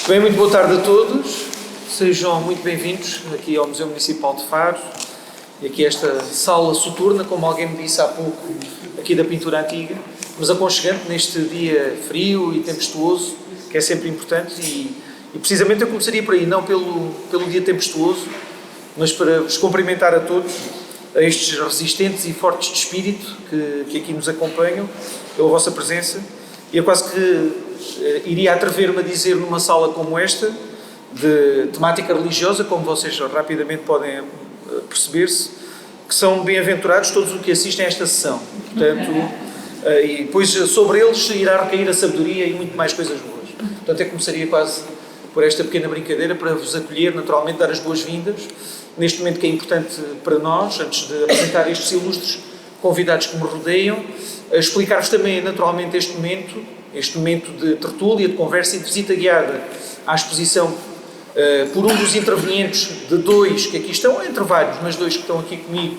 Bem, muito boa tarde a todos, sejam muito bem-vindos aqui ao Museu Municipal de Faro e aqui a esta sala soturna, como alguém me disse há pouco, aqui da pintura antiga, mas aconchegante neste dia frio e tempestuoso, que é sempre importante e precisamente eu começaria por aí, não pelo dia tempestuoso, mas para vos cumprimentar a todos, a estes resistentes e fortes de espírito que aqui nos acompanham, pela vossa presença, e eu quase que iria atrever-me a dizer numa sala como esta, de temática religiosa, como vocês rapidamente podem perceber-se, que são bem-aventurados todos os que assistem a esta sessão. Portanto, e depois sobre eles irá recair a sabedoria e muito mais coisas boas. Portanto, eu começaria quase por esta pequena brincadeira para vos acolher, naturalmente, dar as boas-vindas, neste momento que é importante para nós, antes de apresentar estes ilustres convidados que me rodeiam, explicar-vos também, naturalmente, este momento de tertúlia, de conversa e de visita guiada à exposição por um dos intervenientes de dois que aqui estão, entre vários, mas dois que estão aqui comigo,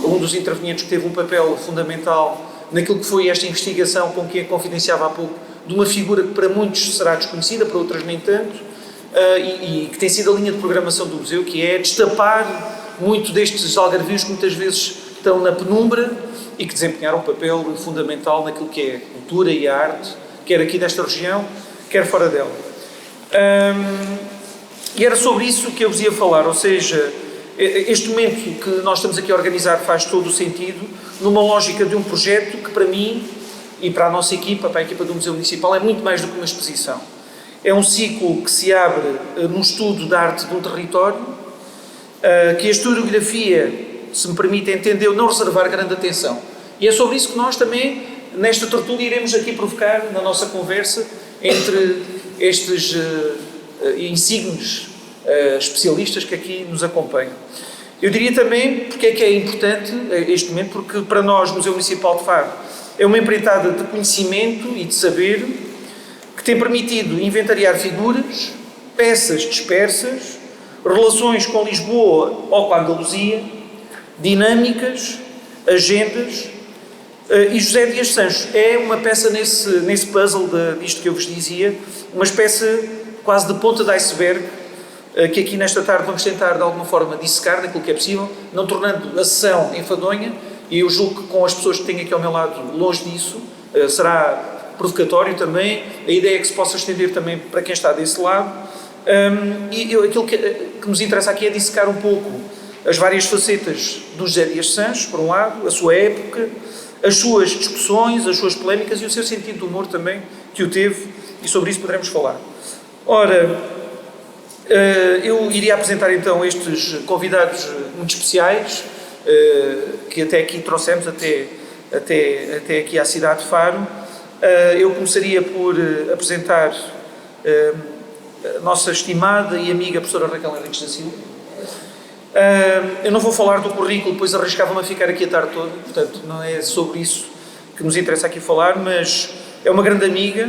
um dos intervenientes que teve um papel fundamental naquilo que foi esta investigação com quem eu confidenciava há pouco, de uma figura que para muitos será desconhecida, para outras nem tanto, e que tem sido a linha de programação do museu, que é destapar muito destes algarvios que muitas vezes estão na penumbra e que desempenharam um papel fundamental naquilo que é a cultura e a arte, quer aqui desta região, quer fora dela. E era sobre isso que eu vos ia falar, ou seja, este momento que nós estamos aqui a organizar faz todo o sentido, numa lógica de um projeto que para mim e para a nossa equipa, para a equipa do Museu Municipal, é muito mais do que uma exposição. É um ciclo que se abre num estudo da arte de um território, que a historiografia, se me permite entender, não reservar grande atenção. E é sobre isso que nós também, nesta tertúlia, iremos aqui provocar na nossa conversa entre estes insígnios especialistas que aqui nos acompanham. Eu diria também porque é que é importante este momento, porque para nós, Museu Municipal de Faro, é uma empreitada de conhecimento e de saber que tem permitido inventariar figuras, peças dispersas, relações com Lisboa ou com a Andaluzia, dinâmicas, agendas, e José Dias Sancho é uma peça nesse puzzle disto que eu vos dizia, uma espécie quase de ponta de iceberg, que aqui nesta tarde vamos tentar de alguma forma dissecar naquilo que é possível, não tornando a sessão enfadonha, e eu julgo que com as pessoas que tenho aqui ao meu lado, longe disso, será provocatório também, a ideia é que se possa estender também para quem está desse lado, aquilo que nos interessa aqui é dissecar um pouco as várias facetas do José Dias Sancho, por um lado, a sua época, as suas discussões, as suas polémicas e o seu sentido de humor também, que o teve, e sobre isso poderemos falar. Ora, eu iria apresentar então estes convidados muito especiais, que até aqui trouxemos, até aqui à cidade de Faro. Eu começaria por apresentar a nossa estimada e amiga professora Raquel Henriques da Silva. Eu não vou falar do currículo, pois arriscava-me a ficar aqui a tarde toda, portanto não é sobre isso que nos interessa aqui falar, mas é uma grande amiga.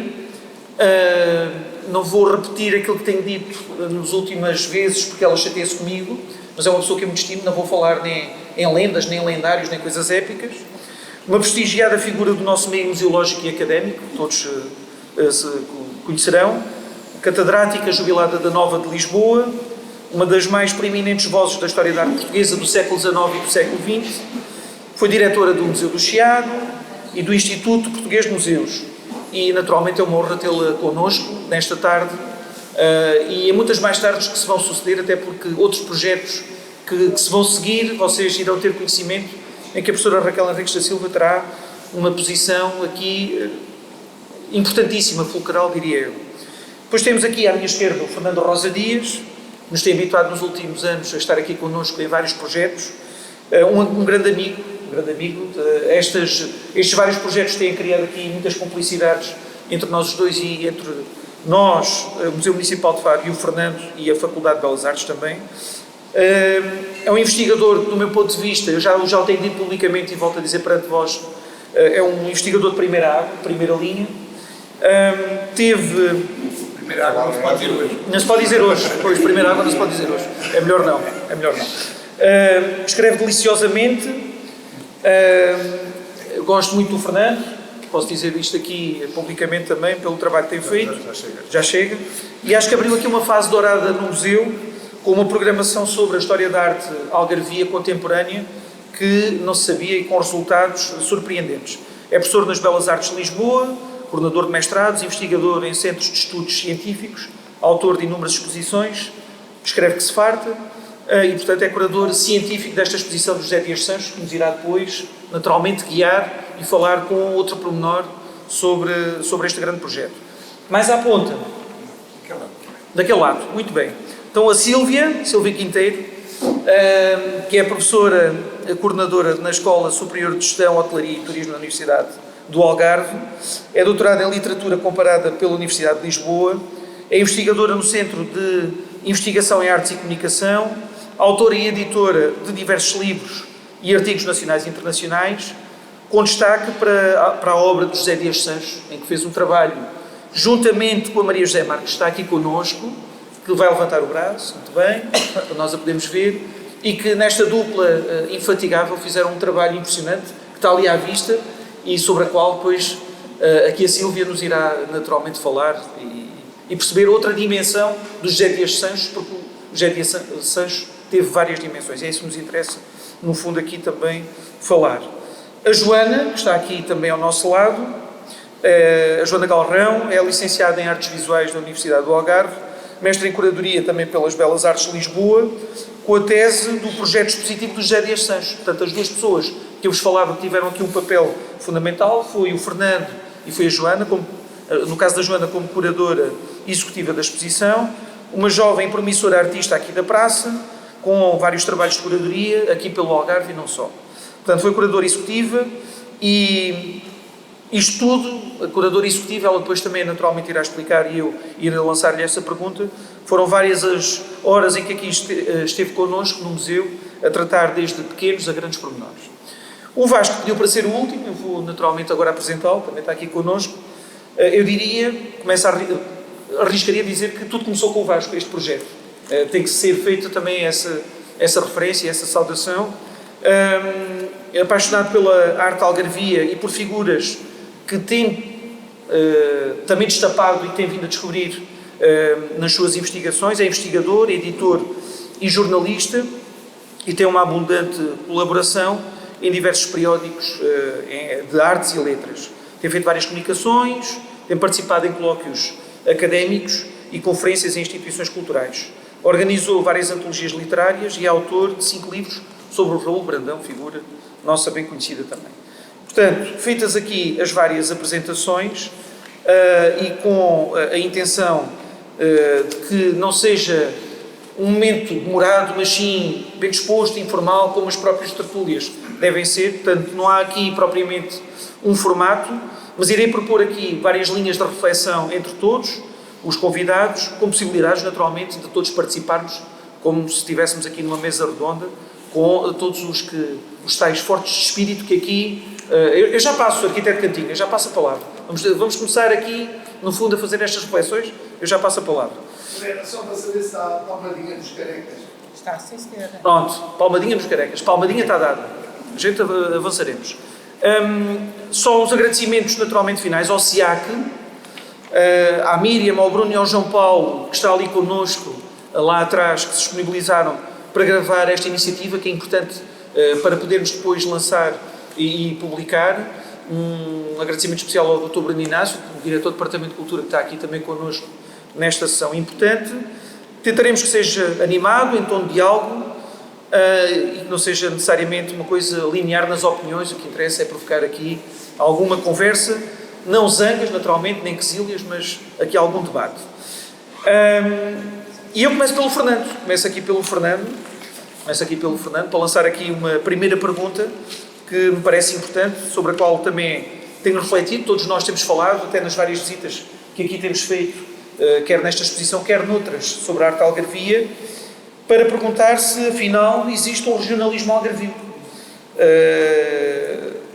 Não vou repetir aquilo que tenho dito nas últimas vezes, porque ela chateia-se comigo, mas é uma pessoa que eu muito estimo, não vou falar nem em lendas, nem em lendários, nem coisas épicas. Uma prestigiada figura do nosso meio museológico e académico, todos se conhecerão, catedrática jubilada da Nova de Lisboa, uma das mais preeminentes vozes da história da arte portuguesa do século XIX e do século XX, foi diretora do Museu do Chiado e do Instituto Português de Museus. E, naturalmente, é uma honra tê-la connosco nesta tarde e em muitas mais tardes que se vão suceder, até porque outros projetos que se vão seguir, vocês irão ter conhecimento, em que a professora Raquel Henriques da Silva terá uma posição aqui importantíssima, fulcral, diria eu. Depois temos aqui à minha esquerda o Fernando Rosa Dias, que nos tem habituado nos últimos anos a estar aqui connosco em vários projetos, um grande amigo. Estes vários projetos têm criado aqui muitas complicidades entre nós os dois e entre nós, o Museu Municipal de Faro, e o Fernando e a Faculdade de Belas Artes também. É um investigador, do meu ponto de vista, eu já o tenho dito publicamente e volto a dizer perante vós, é um investigador de primeira água, primeira linha. Primeira água não se pode dizer hoje. Não se pode dizer hoje, pois, primeira água não se pode dizer hoje. É melhor não. Escreve deliciosamente. Eu gosto muito do Fernando, posso dizer isto aqui publicamente também, pelo trabalho que tem feito. Já chega. Já chega. E acho que abriu aqui uma fase dourada no museu, com uma programação sobre a história da arte algarvia contemporânea, que não se sabia e com resultados surpreendentes. É professor nas Belas Artes de Lisboa, coordenador de mestrados, investigador em centros de estudos científicos, autor de inúmeras exposições, escreve que se farta, e, portanto, é curador científico desta exposição do José Dias Sancho, que nos irá depois, naturalmente, guiar e falar com outro pormenor sobre este grande projeto. Mais à ponta, daquele lado, muito bem. Então, a Sílvia Quinteiro, que é professora coordenadora na Escola Superior de Gestão, Hotelaria e Turismo da Universidade do Algarve, é doutorada em Literatura Comparada pela Universidade de Lisboa, é investigadora no Centro de Investigação em Artes e Comunicação, autora e editora de diversos livros e artigos nacionais e internacionais, com destaque para a obra de José Dias Sancho, em que fez um trabalho juntamente com a Maria José Marques, que está aqui connosco, que vai levantar o braço, muito bem, para nós a podermos ver, e que nesta dupla infatigável fizeram um trabalho impressionante, que está ali à vista, e sobre a qual depois aqui a Sílvia nos irá naturalmente falar e perceber outra dimensão do José Dias Sancho, porque o José Dias Sancho teve várias dimensões, é isso que nos interessa, no fundo, aqui também falar. A Joana, que está aqui também ao nosso lado, a Joana Galrão, é licenciada em Artes Visuais da Universidade do Algarve, mestre em Curadoria também pelas Belas Artes de Lisboa, com a tese do projeto expositivo do José Dias Sancho. Portanto, as duas pessoas que eu vos falava que tiveram aqui um papel fundamental foi o Fernando e foi a Joana, no caso da Joana como curadora executiva da exposição, uma jovem promissora artista aqui da praça, com vários trabalhos de curadoria, aqui pelo Algarve e não só. Portanto, foi curadora executiva e isto tudo, a curadora executiva, ela depois também naturalmente irá explicar e eu irei lançar-lhe essa pergunta, foram várias as horas em que aqui esteve connosco no museu, a tratar desde pequenos a grandes pormenores. O Vasco pediu para ser o último, eu vou naturalmente agora apresentá-lo, também está aqui connosco. Eu diria, arriscaria dizer que tudo começou com o Vasco, este projeto. Tem que ser feita também essa referência, essa saudação. É apaixonado pela arte algarvia e por figuras que tem também destapado e tem vindo a descobrir nas suas investigações. É investigador, editor e jornalista e tem uma abundante colaboração em diversos periódicos de artes e letras. Tem feito várias comunicações, tem participado em colóquios académicos e conferências em instituições culturais. Organizou várias antologias literárias e é autor de 5 livros sobre o Raul Brandão, figura nossa bem conhecida também. Portanto, feitas aqui as várias apresentações e com a intenção de que não seja um momento demorado, mas sim bem disposto, informal, como as próprias tertúlias devem ser. Portanto, não há aqui propriamente um formato, mas irei propor aqui várias linhas de reflexão entre todos os convidados, com possibilidades, naturalmente, de todos participarmos, como se estivéssemos aqui numa mesa redonda, com todos os tais fortes de espírito que aqui... eu já passo, arquiteto Cantinho, eu já passo a palavra. Vamos começar aqui, no fundo, a fazer estas reflexões. Eu já passo a palavra. Só para saber se há palmadinha dos carecas. Está, sim, senhora. Pronto, palmadinha dos carecas. Palmadinha está dada. A gente avançaremos. Só os agradecimentos, naturalmente, finais ao SIAC, à Miriam, ao Bruno e ao João Paulo, que está ali connosco, lá atrás, que se disponibilizaram para gravar esta iniciativa, que é importante para podermos depois lançar e publicar. Um agradecimento especial ao Dr. Bruno Inácio, o diretor do Departamento de Cultura, que está aqui também connosco nesta sessão importante. Tentaremos que seja animado, em tom de diálogo, e que não seja necessariamente uma coisa linear nas opiniões. O que interessa é provocar aqui alguma conversa, não zangas, naturalmente, nem quesílias, mas aqui algum debate. E eu começo pelo Fernando. Começo aqui pelo Fernando, para lançar aqui uma primeira pergunta que me parece importante, sobre a qual também tenho refletido, todos nós temos falado, até nas várias visitas que aqui temos feito, quer nesta exposição, quer noutras, sobre a arte algarvia, para perguntar se, afinal, existe um regionalismo algarvio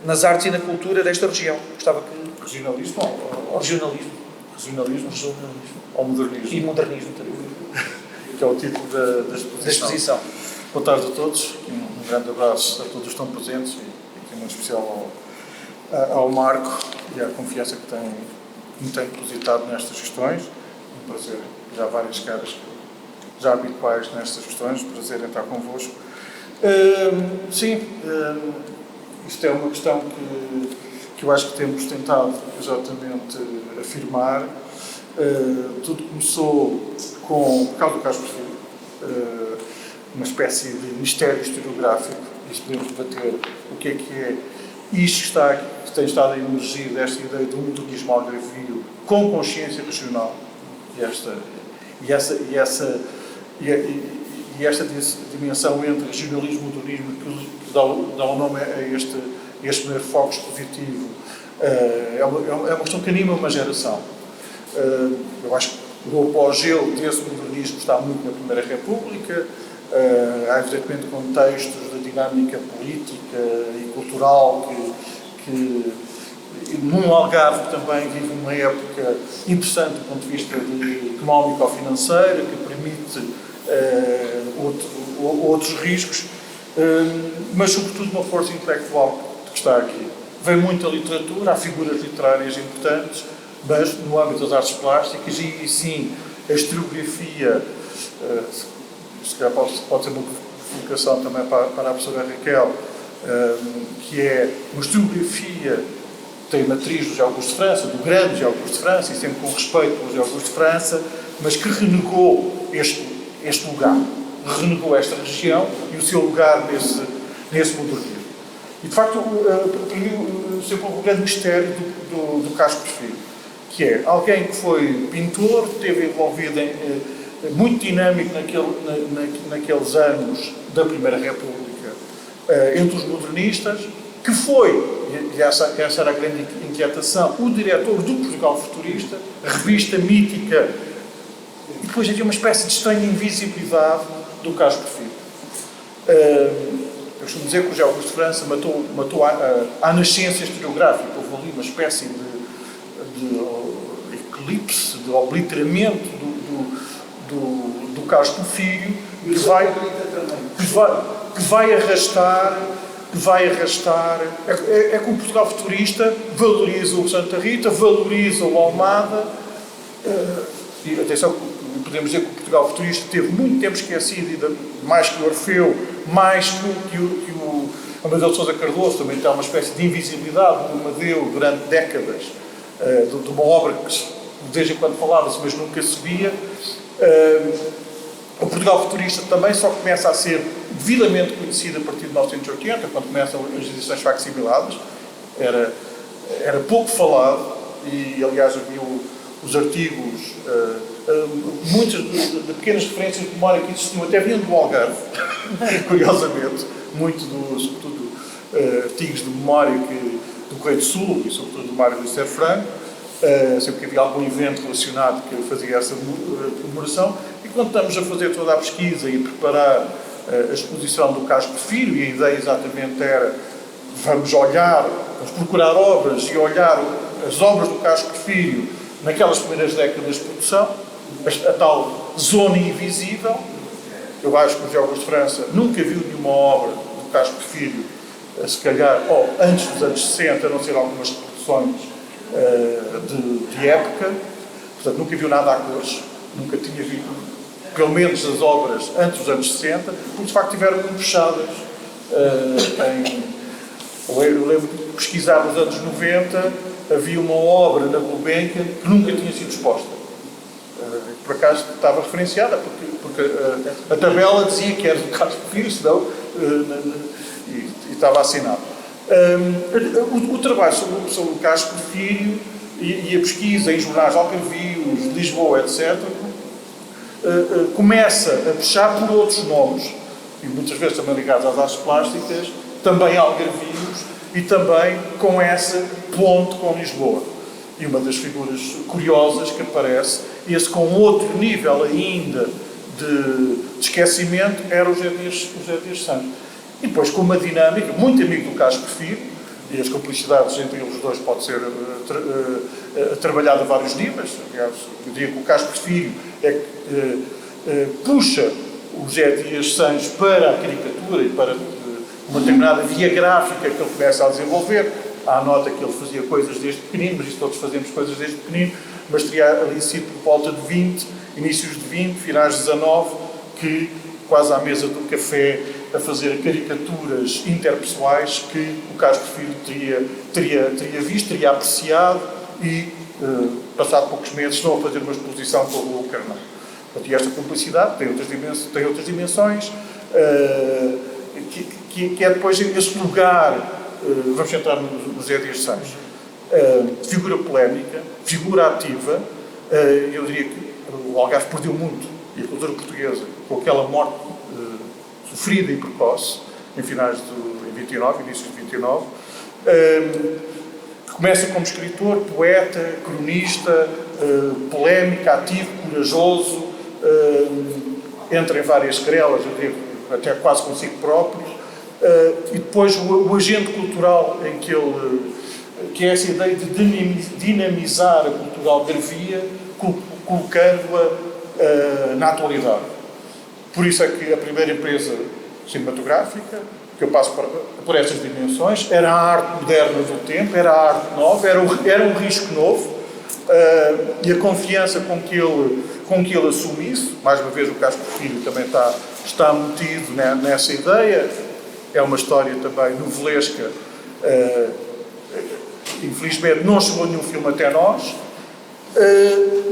nas artes e na cultura desta região. Gostava que... Regionalismo ou... Regionalismo. Regionalismo ou modernismo? E modernismo também. Que é o título da exposição. Boa tarde a todos. Um grande abraço a todos que estão presentes e aqui muito especial ao Marco e à confiança que me tem depositado nestas questões. Um prazer, já várias caras já habituais nestas questões, prazer em estar convosco. Sim, isto é uma questão que eu acho que temos tentado exatamente afirmar. Tudo começou por causa do caso Perfil, uma espécie de mistério historiográfico, e se podemos debater o que é isto que tem estado a emergir desta ideia do modernismo algarvio com consciência regional, e esta dimensão entre regionalismo e modernismo que dá o nome a este primeiro foco expositivo, é uma questão que anima uma geração. Eu acho que o apogeu desse modernismo está muito na Primeira República. Há evidentemente contextos da dinâmica política e cultural que num Algarve também vive uma época interessante do ponto de vista económico ou financeiro, que permite outros riscos, mas sobretudo uma força intelectual que está aqui. Vem muita literatura, há figuras literárias importantes, mas no âmbito das artes plásticas e sim a historiografia, se calhar pode ser uma provocação também para a professora Raquel, que é uma historiografia que tem a matriz do José Augusto de França, do grande José Augusto de França, e sempre com respeito pelo José Augusto de França, mas que renegou este lugar, renegou esta região e o seu lugar nesse modernismo. E, de facto, para mim, sempre um grande mistério do Carlos Perfil, que é alguém que foi pintor, esteve envolvido muito dinâmico naqueles anos da Primeira República, entre os modernistas, que foi, e essa era a grande inquietação, o diretor do Portugal Futurista, a revista mítica, e depois havia uma espécie de estranha invisibilidade do Carlos Perfil. Eu costumo dizer que o José Augusto de França matou à nascença historiográfica. Houve ali uma espécie de eclipse, de obliteramento do Carlos Porfírio, que vai arrastar. É que o Portugal Futurista valoriza o Santa Rita, valoriza o Almada, e atenção, podemos dizer que o Portugal Futurista teve muito tempo esquecido, mais que o Orfeu, mais que o Amadeu de Sousa Cardoso, também tem uma espécie de invisibilidade do Amadeu durante décadas, de uma obra que de vez em quando falava-se, mas nunca se via. O Portugal Futurista também só começa a ser devidamente conhecido a partir de 1980, quando começam as edições facsimiladas. Era pouco falado e, aliás, havia os artigos, muitas de pequenas referências de memória que existiam, até vinham do Algarve, curiosamente, sobretudo artigos de memória do Correio do Sul e, sobretudo, do Mário Luís Franco, sempre que havia algum evento relacionado que fazia essa comemoração. E quando estamos a fazer toda a pesquisa e a preparar a exposição do Carlos Porfírio, e a ideia exatamente era vamos procurar obras e olhar as obras do Carlos Porfírio naquelas primeiras décadas de produção, a tal zona invisível. Eu acho que o José Augusto de França nunca viu nenhuma obra do Carlos Porfírio, se calhar, antes dos anos 60, a não ser algumas reproduções de época. Portanto, nunca viu nada a cores, nunca tinha visto, pelo menos, as obras antes dos anos 60, porque de facto estiveram muito fechadas. Eu lembro de pesquisar nos anos 90, havia uma obra na Gulbenkian que nunca tinha sido exposta. Por acaso estava referenciada, porque a tabela dizia que era do Carlos Porfírio, senão, e estava assinado. O trabalho sobre o Carlos Porfírio e a pesquisa em jornais algarvios, de Lisboa, etc., começa a puxar por outros nomes, e muitas vezes também ligados às artes plásticas, também algarvios, e também com essa ponte com Lisboa. E uma das figuras curiosas que aparece, esse com outro nível ainda de esquecimento, era o José Dias Santos. E depois com uma dinâmica, muito amigo do Carlos Porfírio, e as complicidades entre eles dois pode ser trabalhada a vários níveis. Aliás, eu diria que o Carlos Porfírio puxa o José Dias Santos para a caricatura e para uma determinada via gráfica que ele começa a desenvolver, à nota que ele fazia coisas desde pequenino, mas isso todos fazemos coisas desde pequenino, mas teria ali sido por volta de 20, inícios de 20, finais de 19, que quase à mesa do café, a fazer caricaturas interpessoais que o Carlos Porfírio teria visto, teria apreciado e, passado poucos meses, estão a fazer uma exposição com o Carnal. E esta cumplicidade tem outras dimensões, que é depois esse lugar, vamos entrar no Zé Dias Santos, figura polémica, figura ativa. Eu diria que o Algarve perdeu muito, e a cultura portuguesa, com aquela morte sofrida e precoce, em finais de 29, início de 29, que começa como escritor, poeta, cronista, polémico, ativo, corajoso, entra em várias querelas, eu diria, até quase consigo próprio, e depois o agente cultural em que ele, que é essa ideia de dinamizar a cultura algarvia, colocando-a na atualidade. Por isso é que a primeira empresa cinematográfica, que eu passo por estas dimensões, era a arte moderna do tempo, era a arte nova, era um risco novo, e a confiança com que ele assume isso, mais uma vez o Carlos Porfírio também está metido nessa ideia, é uma história também novelesca, infelizmente não chegou nenhum filme até nós.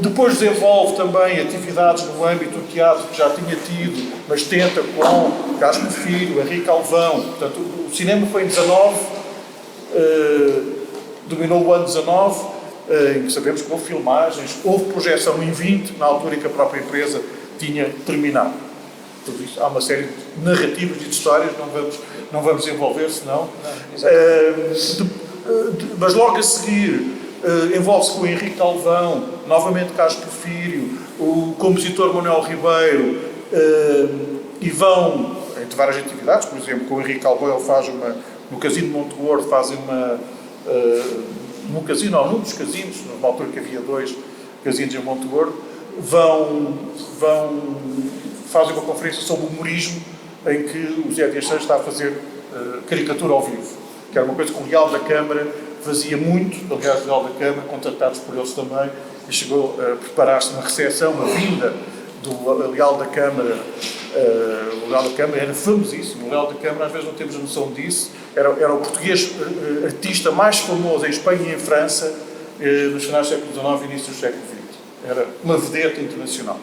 Depois desenvolve também atividades no âmbito do teatro que já tinha tido, mas tenta com Carlos Porfírio, Henrique Alvão. Portanto, o cinema foi em 19, dominou o ano 19, em que sabemos que houve filmagens, houve projeção em 20, na altura em que a própria empresa tinha terminado. Tudo isso, há uma série de narrativas e de histórias, não vamos envolver, senão. Mas logo a seguir, envolve-se com o Henrique Alvão, novamente Carlos Porfírio, o compositor Manuel Ribeiro, e vão, entre várias atividades, por exemplo, com o Henrique Alvão ele faz no Casino de Montegordo, fazem num casino, ou num dos casinos, numa altura que havia 2 casinos em Montegordo, fazem uma conferência sobre humorismo, em que o Zé Dias Santos está a fazer caricatura ao vivo, que era uma coisa que o Real da Câmara fazia muito, aliás, o Real da Câmara, contratados por eles também, e chegou a preparar-se uma recepção, uma vinda do Real da Câmara. O Real da Câmara era famosíssimo, o Real da Câmara, às vezes não temos a noção disso, era o português artista mais famoso em Espanha e em França, nos finais do século XIX e início do século XX. Era uma vedeta internacional.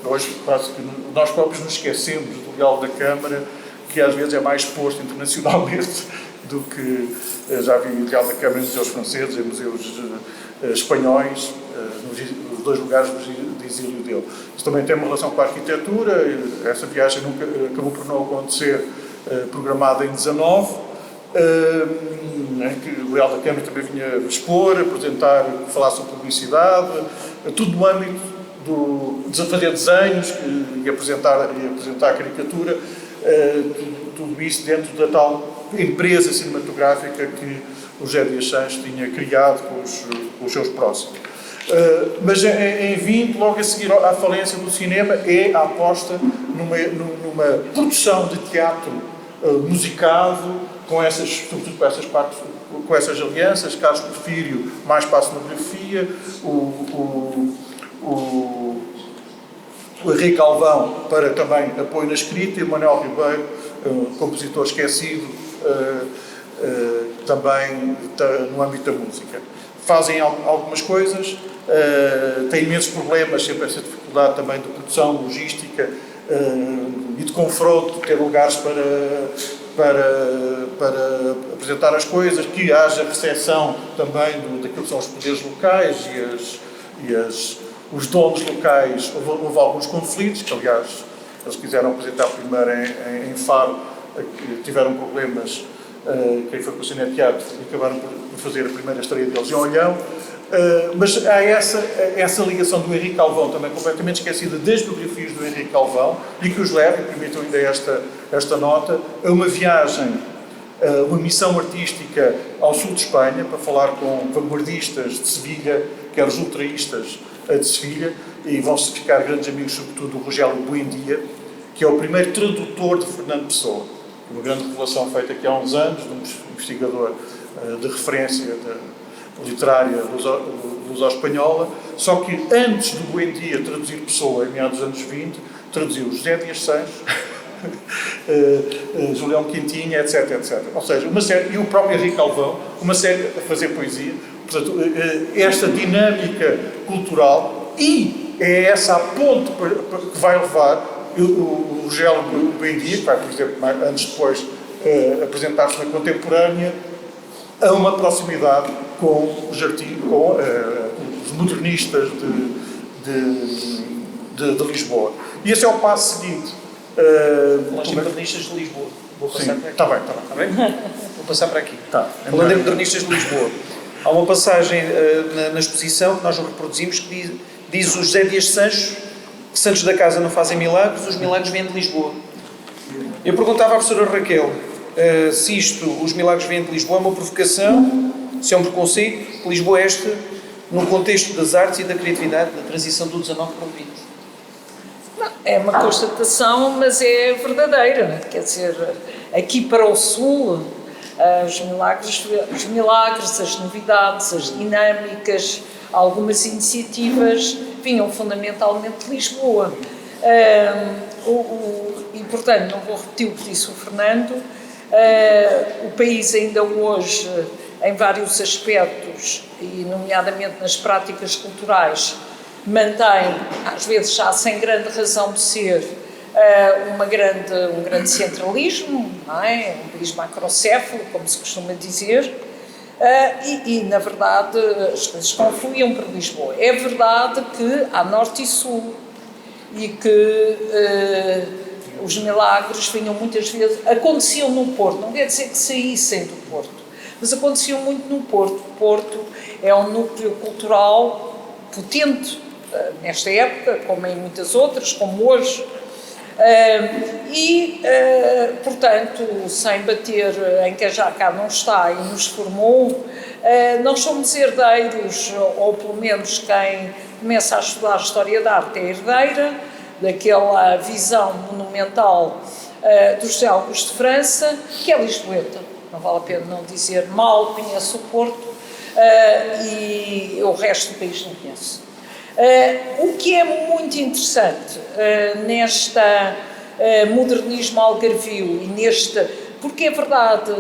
Hoje, quase que nós próprios nos esquecemos do Real da Câmara, que às vezes é mais exposto internacionalmente do que já vi o Real da Câmara em museus franceses, em museus espanhóis, nos 2 lugares de exílio dele. Isso também tem uma relação com a arquitetura. Essa viagem acabou por não acontecer, programada em 19, em que o Real da Câmara também vinha expor, apresentar, falar sobre publicidade, tudo no âmbito de fazer desenhos e apresentar a caricatura, tudo isso dentro da tal empresa cinematográfica que o Zé Dias Santos tinha criado com os seus próximos. Mas em 20, logo a seguir à falência do cinema, é a aposta numa produção de teatro musicado, sobretudo com essas alianças. Carlos Porfírio mais para a cenografia, o Henrique Alvão para também apoio na escrita, e o Manuel Ribeiro, compositor esquecido, também no âmbito da música. Fazem algumas coisas, têm imensos problemas, sempre essa dificuldade também de produção, logística e de confronto, ter lugares para apresentar as coisas, que haja recepção também daquilo que são os poderes locais os donos locais. Houve alguns conflitos, que aliás eles quiseram apresentar primeiro em Faro, que tiveram problemas, quem foi com o Cine Teatro, e acabaram por fazer a primeira estreia deles em Olhão. Mas há essa ligação do Henrique Alvão, também completamente esquecida das biografias do Henrique Alvão, e que os leva, e permitam ainda esta nota, a uma viagem, uma missão artística ao sul de Espanha, para falar com vanguardistas de Sevilha, que eram os ultraístas de Sevilha, e vão-se ficar grandes amigos, sobretudo do Rogério Buendia, que é o primeiro tradutor de Fernando Pessoa. uma grande revelação feita aqui há uns anos, de um investigador de referência literária luso-espanhola, só que antes do Buendia traduzir Pessoa, em meados dos anos 20, traduziu José Dias Sancho, Julião Quintinha, etc, etc. Ou seja, uma série, e o próprio Henrique Alvão, uma série a fazer poesia. Portanto, esta dinâmica cultural, e é essa a ponte que vai levar o Rogério Buendia, que vai, por exemplo, anos depois apresentar-se na Contemporânea, a uma proximidade com os modernistas de Lisboa. E esse é o passo seguinte. Os modernistas de Lisboa. Vou passar para aqui. Está bem. Está bem? Vou passar para aqui. Tá. Falando em modernistas de Lisboa, há uma passagem na exposição que nós não reproduzimos que diz o José Dias Sancho que santos da casa não fazem milagres, os milagres vêm de Lisboa. Eu perguntava à professora Raquel se os milagres vêm de Lisboa é uma provocação, se é um preconceito, que Lisboa é no contexto das artes e da criatividade, da transição do 19 para o 20. Não, é uma constatação, mas é verdadeira. Quer dizer, aqui para o Sul, os milagres, as novidades, as dinâmicas, algumas iniciativas vinham fundamentalmente de Lisboa. E, portanto, não vou repetir o que disse o Fernando, o país ainda hoje, em vários aspectos, e nomeadamente nas práticas culturais, mantém, às vezes já sem grande razão de ser, um grande centralismo, não é? Um país macrocéfalo, como se costuma dizer, e na verdade as coisas confluíam para Lisboa. É verdade que há norte e sul e que os milagres vinham muitas vezes, aconteciam no Porto, não quer dizer que saíssem do Porto, mas aconteciam muito no Porto. O Porto é um núcleo cultural potente nesta época, como em muitas outras, como hoje. Portanto, sem bater em quem já cá não está e nos formou, nós somos herdeiros, ou pelo menos quem começa a estudar a história da arte é herdeira daquela visão monumental do José Augusto de França, que é lisboeta, não vale a pena não dizer, mal conheço o Porto e o resto do país não conheço. O que é muito interessante neste modernismo algarvio e porque é verdade,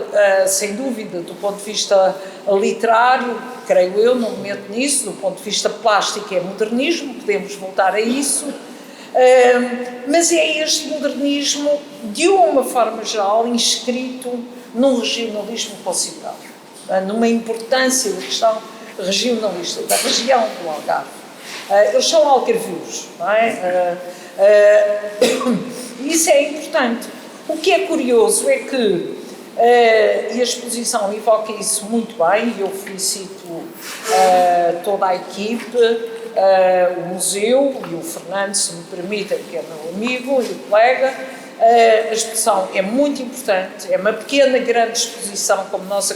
sem dúvida, do ponto de vista literário, creio eu, não me meto nisso, do ponto de vista plástico é modernismo, podemos voltar a isso, mas é este modernismo, de uma forma geral, inscrito num regionalismo considerável, numa importância da questão regionalista, da região do Algarve. Eles são algarvios, não é? Isso é importante. O que é curioso é que, e a exposição evoca isso muito bem, e eu felicito toda a equipe, o museu e o Fernando, se me permitem, que é meu amigo e colega. A exposição é muito importante, é uma pequena, grande exposição, como nós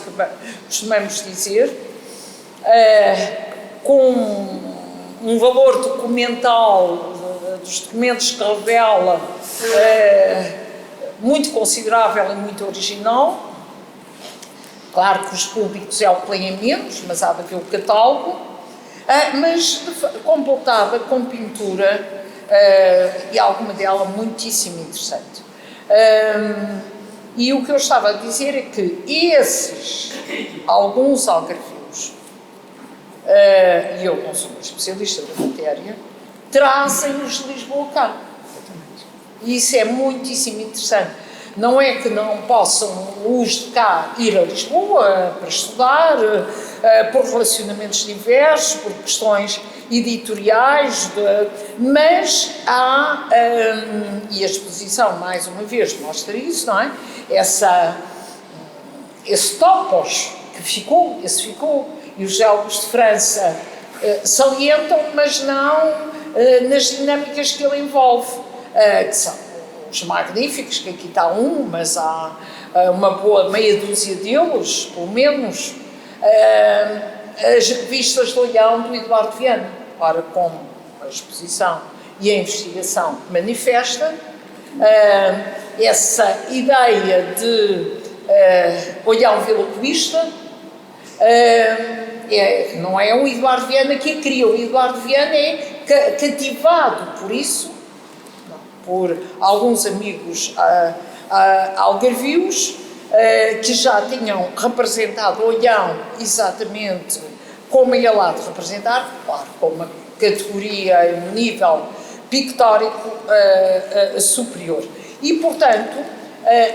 costumamos dizer, com um valor documental dos documentos que revela muito considerável e muito original. Claro que os públicos é o que leem menos, mas há de haver o catálogo, mas completada com pintura e alguma dela muitíssimo interessante. E o que eu estava a dizer é que alguns algarvios, e eu não sou uma especialista da matéria, trazem-nos de Lisboa cá. E isso é muitíssimo interessante. Não é que não possam os de cá ir a Lisboa para estudar, por relacionamentos diversos, por questões editoriais, mas há, e a exposição mais uma vez mostra isso, não é? Esse topos que ficou, e o José Augusto de França salientam, mas não nas dinâmicas que ele envolve, que são os magníficos, que aqui está mas há uma boa meia dúzia deles, pelo menos, as revistas de Leão do Eduardo Viana. Ora, como a exposição e a investigação manifesta, essa ideia de Olhão Vila Cubista. Não é o Eduardo Viana que a cria, o Eduardo Viana é cativado por isso, por alguns amigos algarvios que já tinham representado Olhão exatamente como ele há de representar, claro, com uma categoria e um nível pictórico superior. E, portanto,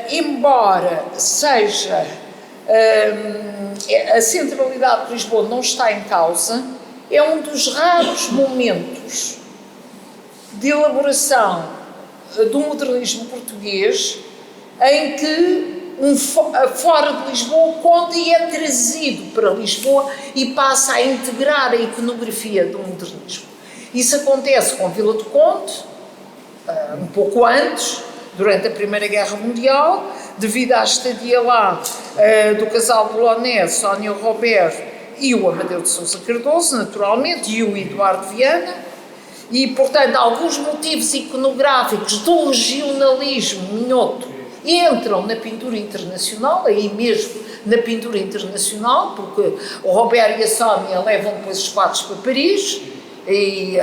embora seja a centralidade de Lisboa não está em causa, é um dos raros momentos de elaboração do modernismo português em que fora de Lisboa, o conde é trazido para Lisboa e passa a integrar a iconografia do modernismo. Isso acontece com Vila do Conde, um pouco antes, durante a Primeira Guerra Mundial, devido à estadia lá do casal Bolonés, Sónia Robert e o Amadeu de Sousa Cardoso, naturalmente, e o Eduardo Viana, e, portanto, alguns motivos iconográficos do regionalismo minhoto entram na pintura internacional, aí mesmo na pintura internacional, porque o Robert e a Sónia levam depois os quadros para Paris, e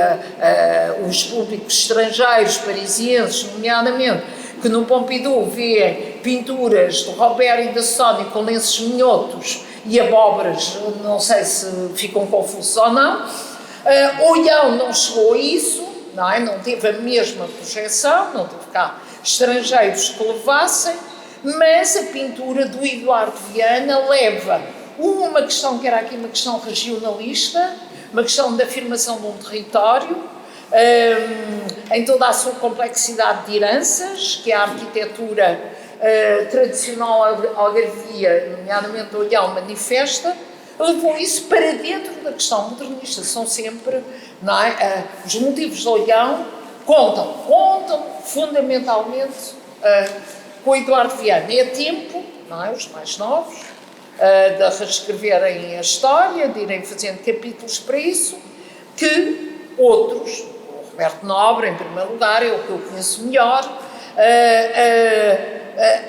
os públicos estrangeiros, parisienses, nomeadamente, que no Pompidou vêem pinturas do Robert e da Sónia com lenços minhotos e abóboras, não sei se ficam confusos ou não. Olhão não chegou a isso, não teve a mesma projeção, não teve cá estrangeiros que levassem, mas a pintura do Eduardo Viana leva uma questão que era aqui uma questão regionalista, uma questão de afirmação de um território, em toda a sua complexidade de heranças, que a arquitetura tradicional algarvia, nomeadamente Olhão, manifesta, levou isso para dentro da questão modernista. São sempre, os motivos de Olhão contam fundamentalmente com o Eduardo Viana. É tempo, os mais novos, de reescreverem a história, de irem fazendo capítulos para isso, que outros, o Roberto Nobre, em primeiro lugar, é o que eu conheço melhor,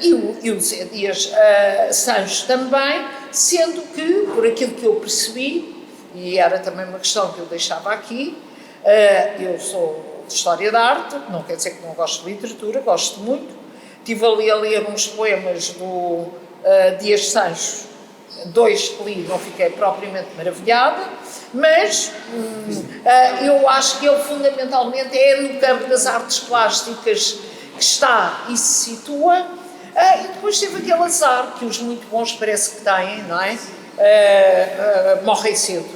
e o Zé Dias Sancho também, sendo que, por aquilo que eu percebi, e era também uma questão que eu deixava aqui, eu sou de História da Arte, não quer dizer que não gosto de literatura, gosto muito. Estive ali a ler uns poemas do Dias Sancho, 2 que li, não fiquei propriamente maravilhada, mas eu acho que ele fundamentalmente é no campo das artes plásticas que está e se situa, e depois teve aquele azar que os muito bons parece que têm, não é? Morrem cedo,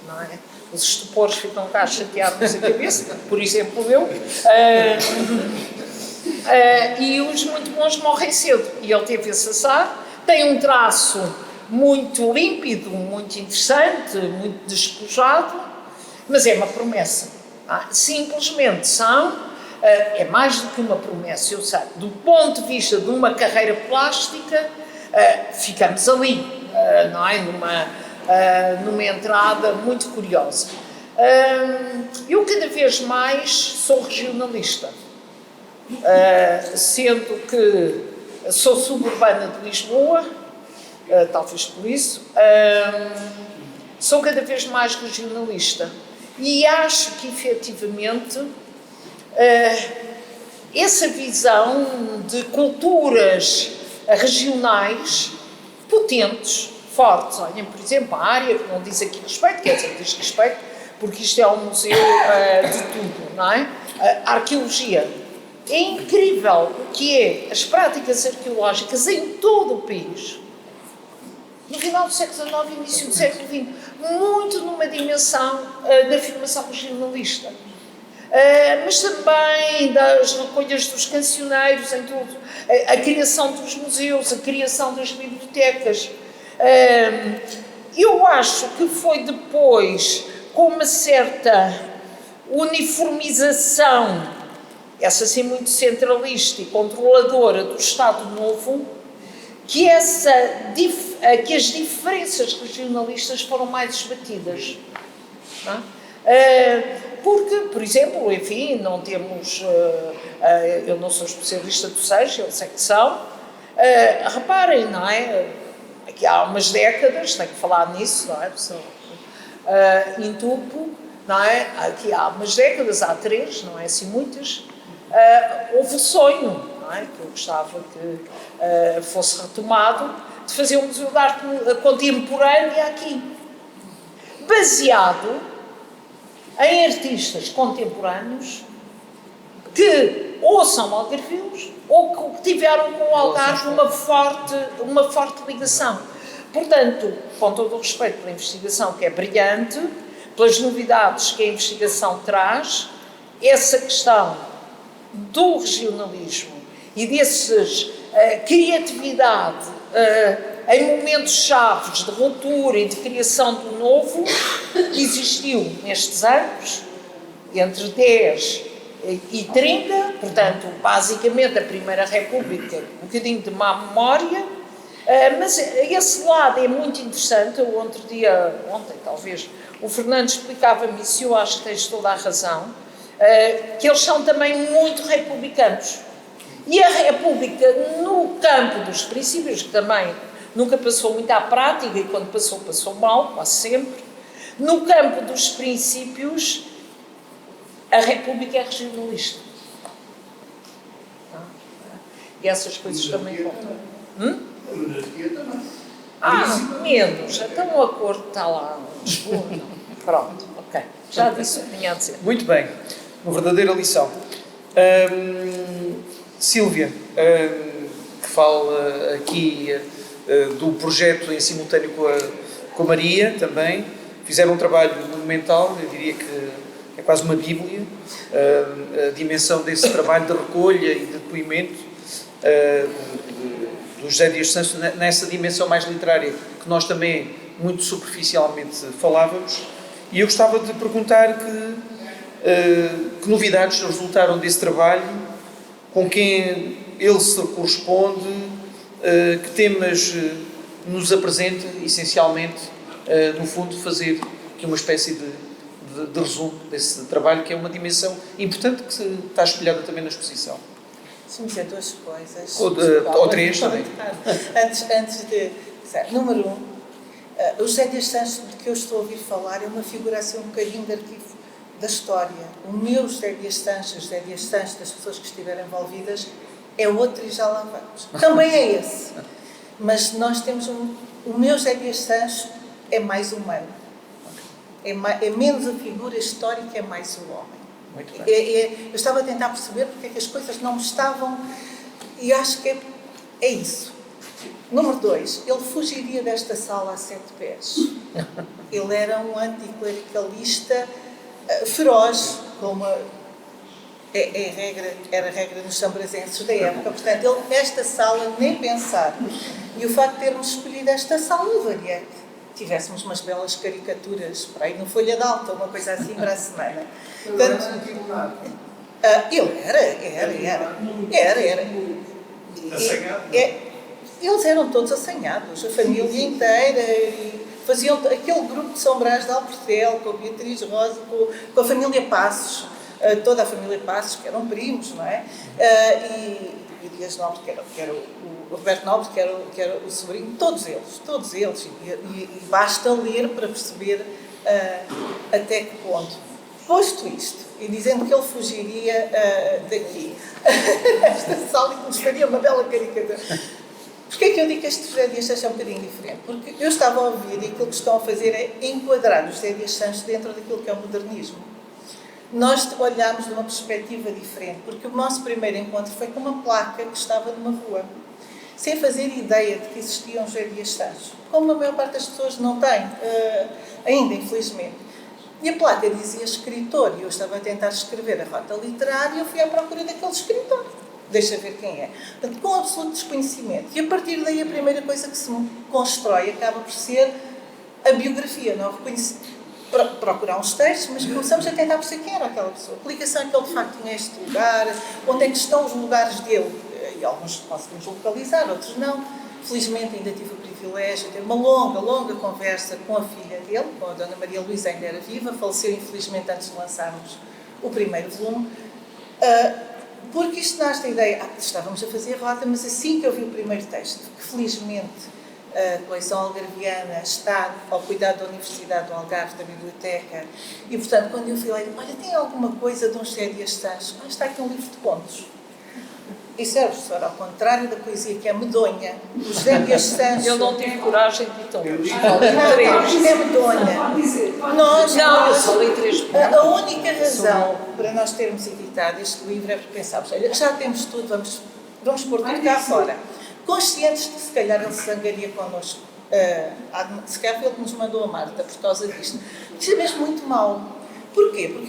não é? Os estupores ficam cá chateados a cabeça, por exemplo eu, e os muito bons morrem cedo, e ele teve esse azar. Tem um traço muito límpido, muito interessante, muito despojado, mas é uma promessa. Simplesmente é mais do que uma promessa, eu sei. Do ponto de vista de uma carreira plástica, ficamos ali, não é? Numa entrada muito curiosa. Eu cada vez mais sou regionalista, sendo que sou suburbana de Lisboa, talvez por isso, sou cada vez mais regionalista e acho que efetivamente essa visão de culturas regionais potentes, fortes. Olhem, por exemplo, a área que não diz aqui respeito, quer dizer, diz respeito, porque isto é um museu de tudo, não é? A arqueologia. É incrível o que é as práticas arqueológicas em todo o país. No final do século XIX e início do século XX, muito numa dimensão da afirmação regionalista. Mas também das recolhas dos cancioneiros, em tudo, a criação dos museus, a criação das bibliotecas. Eu acho que foi depois, com uma certa uniformização, essa assim muito centralista e controladora do Estado Novo, que as diferenças regionalistas foram mais esbatidas. Não é? Porque, por exemplo, enfim, não temos, eu não sou especialista do Seixo, eu sei que são, reparem, não é? Aqui há umas décadas, tenho que falar nisso, não é? Intupo, não é? Aqui há umas décadas, há 3, não é assim muitas, houve o sonho, não é? Que eu gostava que fosse retomado, de fazer um museu de arte contemporânea aqui, baseado em artistas contemporâneos que ou são algarvios ou que tiveram com o Algarve uma forte ligação. Portanto, com todo o respeito pela investigação, que é brilhante, pelas novidades que a investigação traz, essa questão do regionalismo e dessas criatividade em momentos chaves de ruptura e de criação do novo, existiu nestes anos, entre 10 e 30, portanto, basicamente a Primeira República, um bocadinho de má memória, mas esse lado é muito interessante. Ontem talvez, o Fernando explicava-me isso, eu acho que tens toda a razão, que eles são também muito republicanos. E a República, no campo dos princípios, que também nunca passou muito à prática, e quando passou, passou mal, quase sempre, no campo dos princípios, a República é regionalista. E essas coisas também contam. A monarquia também. Menos. Então o acordo está lá em Lisboa. Pronto, ok. Já disse o que tinha a dizer. Muito bem, uma verdadeira lição. Sílvia, que fala aqui do projeto em simultâneo com a Maria também, fizeram um trabalho monumental, eu diria que é quase uma bíblia, a dimensão desse trabalho de recolha e de depoimento do José Dias Santos nessa dimensão mais literária, que nós também muito superficialmente falávamos, e eu gostava de perguntar que novidades resultaram desse trabalho, com quem ele se corresponde, que temas nos apresenta, essencialmente, no fundo, fazer aqui uma espécie de resumo desse trabalho, que é uma dimensão importante que está espelhada também na exposição. Deixa-me dizer 2 coisas. Ou 3 também. Antes de... Número 1, o José Dias Santos, de que eu estou a ouvir falar, é uma figura assim um bocadinho de arquivo da história. O meu José Dias Santos, o José Dias Santos das pessoas que estiveram envolvidas, é outro e já lá vamos. Também é esse. Mas nós temos o meu José Dias Santos é mais humano. É menos a figura histórica, é mais o homem. Muito bem. Eu estava a tentar perceber porque é que as coisas não me estavam, e acho que é isso. Número 2, ele fugiria desta sala a 7 pés. Ele era um anticlericalista feroz, como era a regra dos sambrazenses da época. Portanto, esta sala, nem pensar. E o facto de termos escolhido esta sala levaria que tivéssemos umas belas caricaturas para aí no Folha de Alta, uma coisa assim para a semana. Portanto, ele era. Eles eram todos assanhados, a família inteira, e faziam aquele grupo de São Brás de Alportel, com a Beatriz Rosa, com a família Passos, toda a família Passos, que eram primos, não é? E o Dias Nobre, que era o Roberto Nobre, que era o sobrinho, todos eles, e basta ler para perceber até que ponto. Posto isto, e dizendo que ele fugiria daqui, esta sala, e que nos faria uma bela caricatura. Porquê é que eu digo que este José Dias Santos é um bocadinho diferente? Porque eu estava a ouvir e aquilo que estão a fazer é enquadrar o José Dias Santos dentro daquilo que é o modernismo. Nós olhámos de uma perspectiva diferente, porque o nosso primeiro encontro foi com uma placa que estava numa rua, sem fazer ideia de que existia um José Dias Santos, como a maior parte das pessoas não tem, ainda, infelizmente. E a placa dizia escritor, e eu estava a tentar escrever a rota literária e eu fui à procura daquele escritor. Deixa ver quem é. Portanto, com absoluto desconhecimento. E a partir daí a primeira coisa que se constrói acaba por ser a biografia, não procurar uns textos, mas começamos a tentar perceber quem era aquela pessoa. Que ligação é que ele de facto tinha este lugar, onde é que estão os lugares dele. E alguns conseguimos localizar, outros não. Felizmente ainda tive o privilégio de ter uma longa conversa com a filha dele, com a Dona Maria Luísa, ainda era viva, faleceu infelizmente antes de lançarmos o primeiro volume, porque isto nasce da ideia, estávamos a fazer a rota, mas assim que eu vi o primeiro texto, que felizmente a coleção algarviana está ao cuidado da Universidade do Algarve, da biblioteca, e portanto quando eu fui lá, olha, tem alguma coisa de um José Dias Sanches? Está aqui um livro de contos. Isso é, professor, ao contrário da poesia que é medonha, o José Dias Sanches... Eu não tive coragem de ir tão longe. É medonha. Nós, eu só li 3 pontos. a única razão para nós termos editado este livro é porque pensámos, olha, já temos tudo, vamos pôr tudo cá fora. Conscientes de que se calhar ele se zangaria connosco. Se calhar foi ele que nos mandou a Marta por causa disto. Isto é mesmo muito mau. Porquê? Porque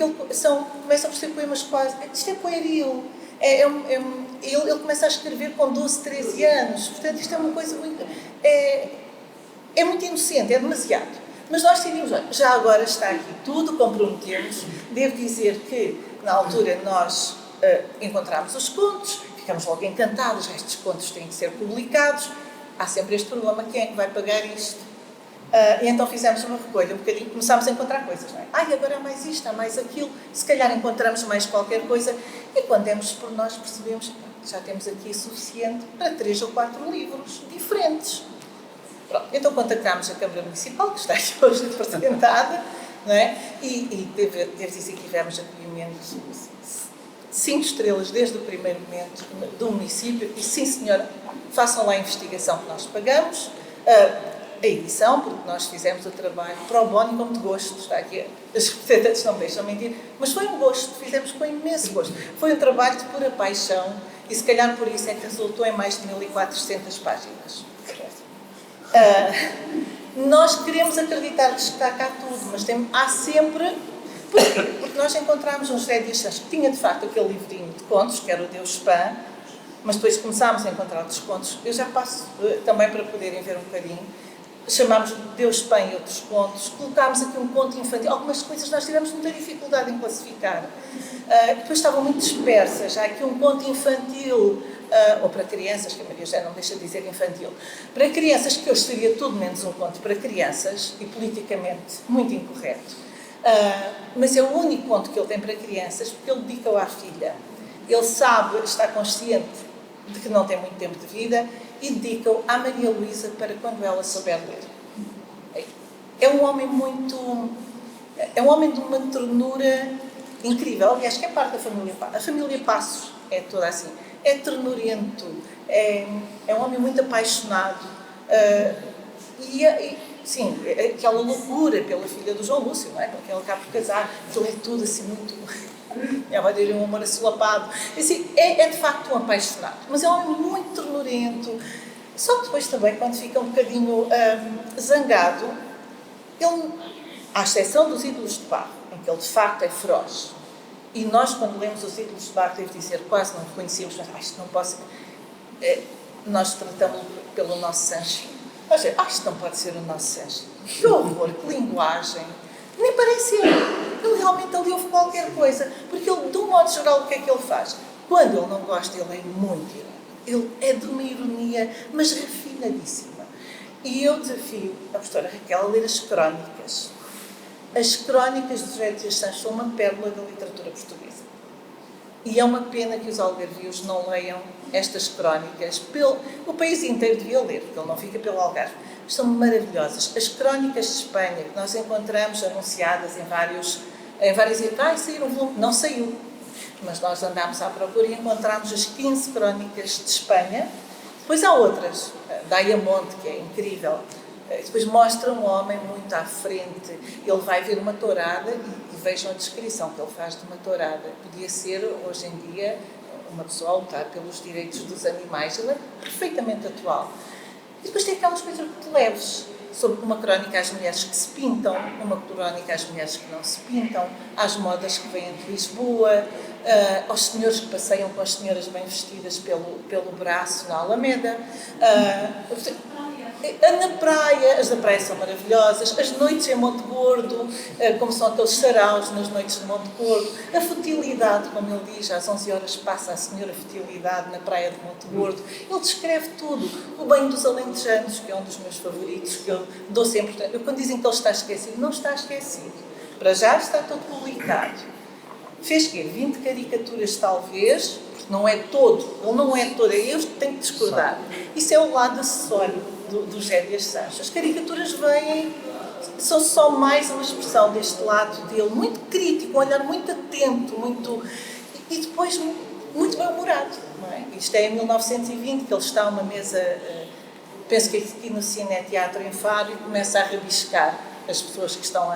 começa a ser poemas quase... Isto é pueril. Ele começa a escrever com 12, 13 anos. Portanto, isto é uma coisa muito... É muito inocente, é demasiado. Mas nós decidimos, olha, já agora está aqui tudo, comprometemos. Devo dizer que, na altura, nós encontramos os contos, ficamos logo encantados, estes contos têm que ser publicados. Há sempre este problema, quem é que vai pagar isto? E então fizemos uma recolha, um bocadinho, começámos a encontrar coisas, não é? Agora há mais isto, há mais aquilo, se calhar encontramos mais qualquer coisa, e quando demos por nós percebemos que já temos aqui suficiente para 3 ou 4 livros diferentes. Pronto, então contactámos a Câmara Municipal, que está aqui hoje representada, não é? E devo dizer que tivemos acolhimento 5 estrelas desde o primeiro momento do município, e sim senhora, façam lá a investigação que nós pagamos, a edição, porque nós fizemos o trabalho pro bono como de gosto, está aqui, as representantes não me deixam mentir, mas foi um gosto, fizemos com imenso gosto. Foi um trabalho de pura paixão e se calhar por isso é que resultou em mais de 1400 páginas. Nós queremos acreditar que está cá tudo, mas há sempre... Porquê? Porque nós encontramos um José Dias Sanches que tinha de facto aquele livrinho de contos, que era o Deus Pan, mas depois começámos a encontrar outros contos. Eu já passo também para poderem ver um bocadinho. Chamámos Deus Pan e outros contos, colocámos aqui um conto infantil, algumas coisas nós tivemos muita dificuldade em classificar. Depois estavam muito dispersas, há aqui um conto infantil, ou para crianças, que a Maria já não deixa de dizer infantil, para crianças, que hoje seria tudo menos um conto para crianças, e politicamente muito incorreto. Mas é o único conto que ele tem para crianças, porque ele dedica-o à filha. Ele sabe, está consciente de que não tem muito tempo de vida, e dedica-o à Maria Luísa para quando ela souber ler. É um homem de uma ternura incrível, aliás, que é parte da família Passos. A família Passos é toda assim, é ternurento, é um homem muito apaixonado, sim, aquela loucura pela filha do João Lúcio, não é? Com quem ele acaba por casar, aquilo é tudo assim muito... Minha avó diria um amor assolapado. Assim, é de facto um apaixonado, mas é um homem muito ternurento. Só que depois também, quando fica um bocadinho zangado, ele, à exceção dos Ídolos de Barro, em que ele de facto é feroz, e nós, quando lemos os Ídolos de Barro, devo dizer, quase não reconhecemos, mas isto não pode ser. Nós tratamos pelo nosso Sanches. Nós dizemos, isto não pode ser o nosso Sanches. Que horror, que linguagem. Nem parece ele. Ele realmente ali houve qualquer coisa, porque ele, de um modo geral, o que é que ele faz? Quando ele não gosta, ele é muito irónico. Ele é de uma ironia, mas refinadíssima. E eu desafio a professora Raquel a ler as crónicas. As crónicas de José Dias Sanches são uma pérola da literatura portuguesa. E é uma pena que os algarvios não leiam estas crónicas. O país inteiro devia ler, porque ele não fica pelo Algarve. São maravilhosas. As crónicas de Espanha, que nós encontramos anunciadas em várias vai sair um volume, não saiu, mas nós andámos à procura e encontramos as 15 crónicas de Espanha. Depois há outras, Diamond, que é incrível, depois mostra um homem muito à frente, ele vai ver uma tourada e vejam a descrição que ele faz de uma tourada. Podia ser, hoje em dia, uma pessoa a lutar pelos direitos dos animais, ele é perfeitamente atual. E depois tem aquelas coisas muito leves, sobre uma crónica às mulheres que se pintam, uma crónica às mulheres que não se pintam, às modas que vêm de Lisboa, aos senhores que passeiam com as senhoras bem vestidas pelo braço na Alameda. Na praia, as da praia são maravilhosas, as noites em Monte Gordo, como são aqueles saraus nas noites de Monte Gordo, a futilidade, como ele diz, às 11 horas passa a senhora futilidade na praia de Monte Gordo. Ele descreve tudo. O banho dos alentejanos, que é um dos meus favoritos, que eu dou sempre. Quando dizem que ele está esquecido, não está esquecido. Para já está todo publicado. Fez quê? 20 caricaturas, talvez, porque não é todo. Ele não é todo, é eu que tenho que discordar. Isso é o lado acessório do José Dias Sancho. As caricaturas vêm, são só mais uma expressão deste lado dele, muito crítico, um olhar muito atento, e depois muito bem-humorado. Não é? Isto é em 1920, que ele está a uma mesa, penso que aqui no Cine Teatro em Faro, e começa a rabiscar as pessoas que estão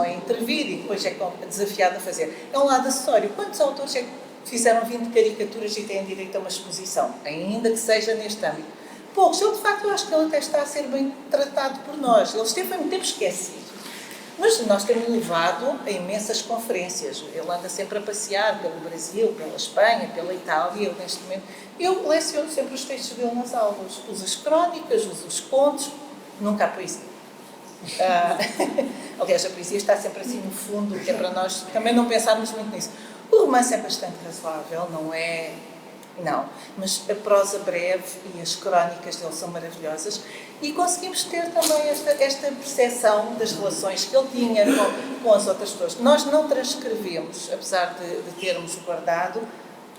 a intervir e depois é desafiado a fazer. É um lado acessório. Quantos autores é que fizeram 20 caricaturas e têm direito a uma exposição? Ainda que seja neste âmbito. Poucos. Eu, de facto, acho que ele até está a ser bem tratado por nós. Ele esteve há muito tempo esquecido. Mas nós temos levado a imensas conferências. Ele anda sempre a passear pelo Brasil, pela Espanha, pela Itália. Neste momento, eu leciono sempre os textos dele nas aulas. Uso as crónicas, uso os contos, nunca a poesia. Aliás, a poesia está sempre assim no fundo, que é para nós também não pensarmos muito nisso. O romance é bastante razoável, não é? Não, mas a prosa breve e as crónicas dele são maravilhosas e conseguimos ter também esta percepção das relações que ele tinha com as outras pessoas. Nós não transcrevemos, apesar de termos guardado,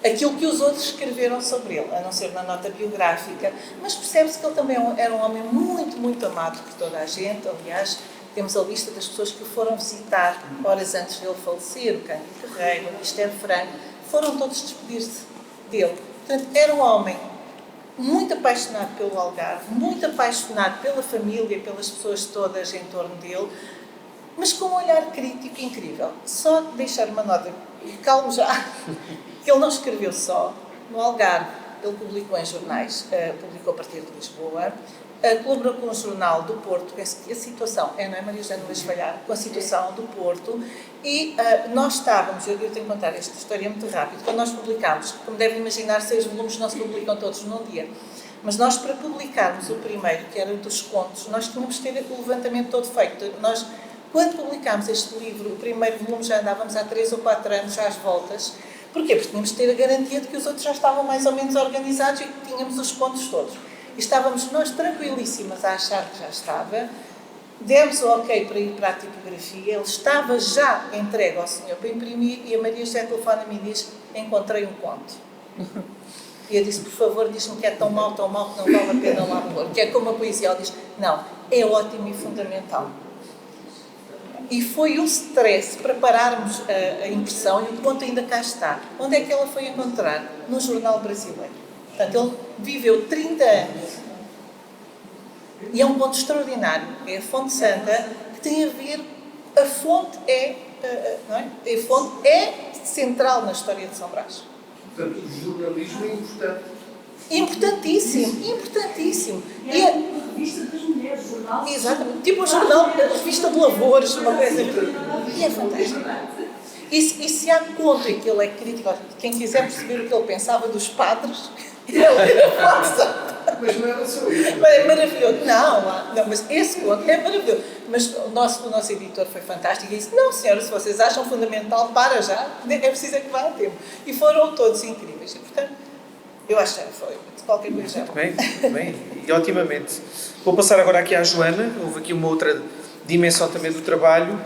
aquilo que os outros escreveram sobre ele, a não ser na nota biográfica, mas percebe-se que ele também era um homem muito, muito amado por toda a gente. Aliás, temos a lista das pessoas que o foram visitar horas antes de ele falecer, o Cândido Carreiro, o Mister Franco, foram todos despedir-se dele. Portanto, era um homem muito apaixonado pelo Algarve, muito apaixonado pela família, pelas pessoas todas em torno dele, mas com um olhar crítico incrível. Só deixar uma nota, calmo já, que ele não escreveu só. No Algarve, ele publicou em jornais, publicou a partir de Lisboa, colaborou com o Jornal do Porto, penso que a situação, não é Maria José, não deixe falhar, com a situação do Porto, e nós estávamos, eu tenho que contar esta história muito rápido, quando nós publicámos, como devem imaginar, 6 volumes não se publicam todos num dia, mas nós para publicarmos o primeiro, que era dos contos, nós tínhamos de ter o levantamento todo feito. Nós, quando publicámos este livro, o primeiro volume já andávamos há 3 ou 4 anos já às voltas. Porquê? Porque tínhamos de ter a garantia de que os outros já estavam mais ou menos organizados e que tínhamos os contos todos. E estávamos nós tranquilíssimas a achar que já estava, demos o ok para ir para a tipografia, ele estava já entregue ao senhor para imprimir e a Maria José telefona-me e diz: encontrei um conto. E eu disse: por favor, diz-me que é tão mau que não vale a pena lá pôr. Que é como a poesia, ele diz: não, é ótimo e fundamental. E foi um stress prepararmos a impressão e o conto ainda cá está. Onde é que ela foi encontrar? No Jornal Brasileiro. Portanto, ele viveu 30 anos e é um ponto extraordinário. É a Fonte Santa, que tem a ver... A fonte não é? A fonte é central na história de São Brás. Portanto, o jornalismo é importante. Importantíssimo, importantíssimo. E é uma revista das mulheres, jornal. Exatamente, tipo o jornal, a revista de Lavores, uma coisa assim. E é fantástico. E se há conto em que ele é crítico, quem quiser perceber o que ele pensava dos padres, ele Mas não era só isso. é maravilhoso. Não, mas esse conto é maravilhoso. Mas o nosso editor foi fantástico e disse: não, senhora, se vocês acham fundamental, para já, é preciso que vá a tempo. E foram todos incríveis. E, portanto, eu acho que foi de qualquer coisa. Muito bem, e otimamente. Vou passar agora aqui à Joana. Houve aqui uma outra dimensão também do trabalho,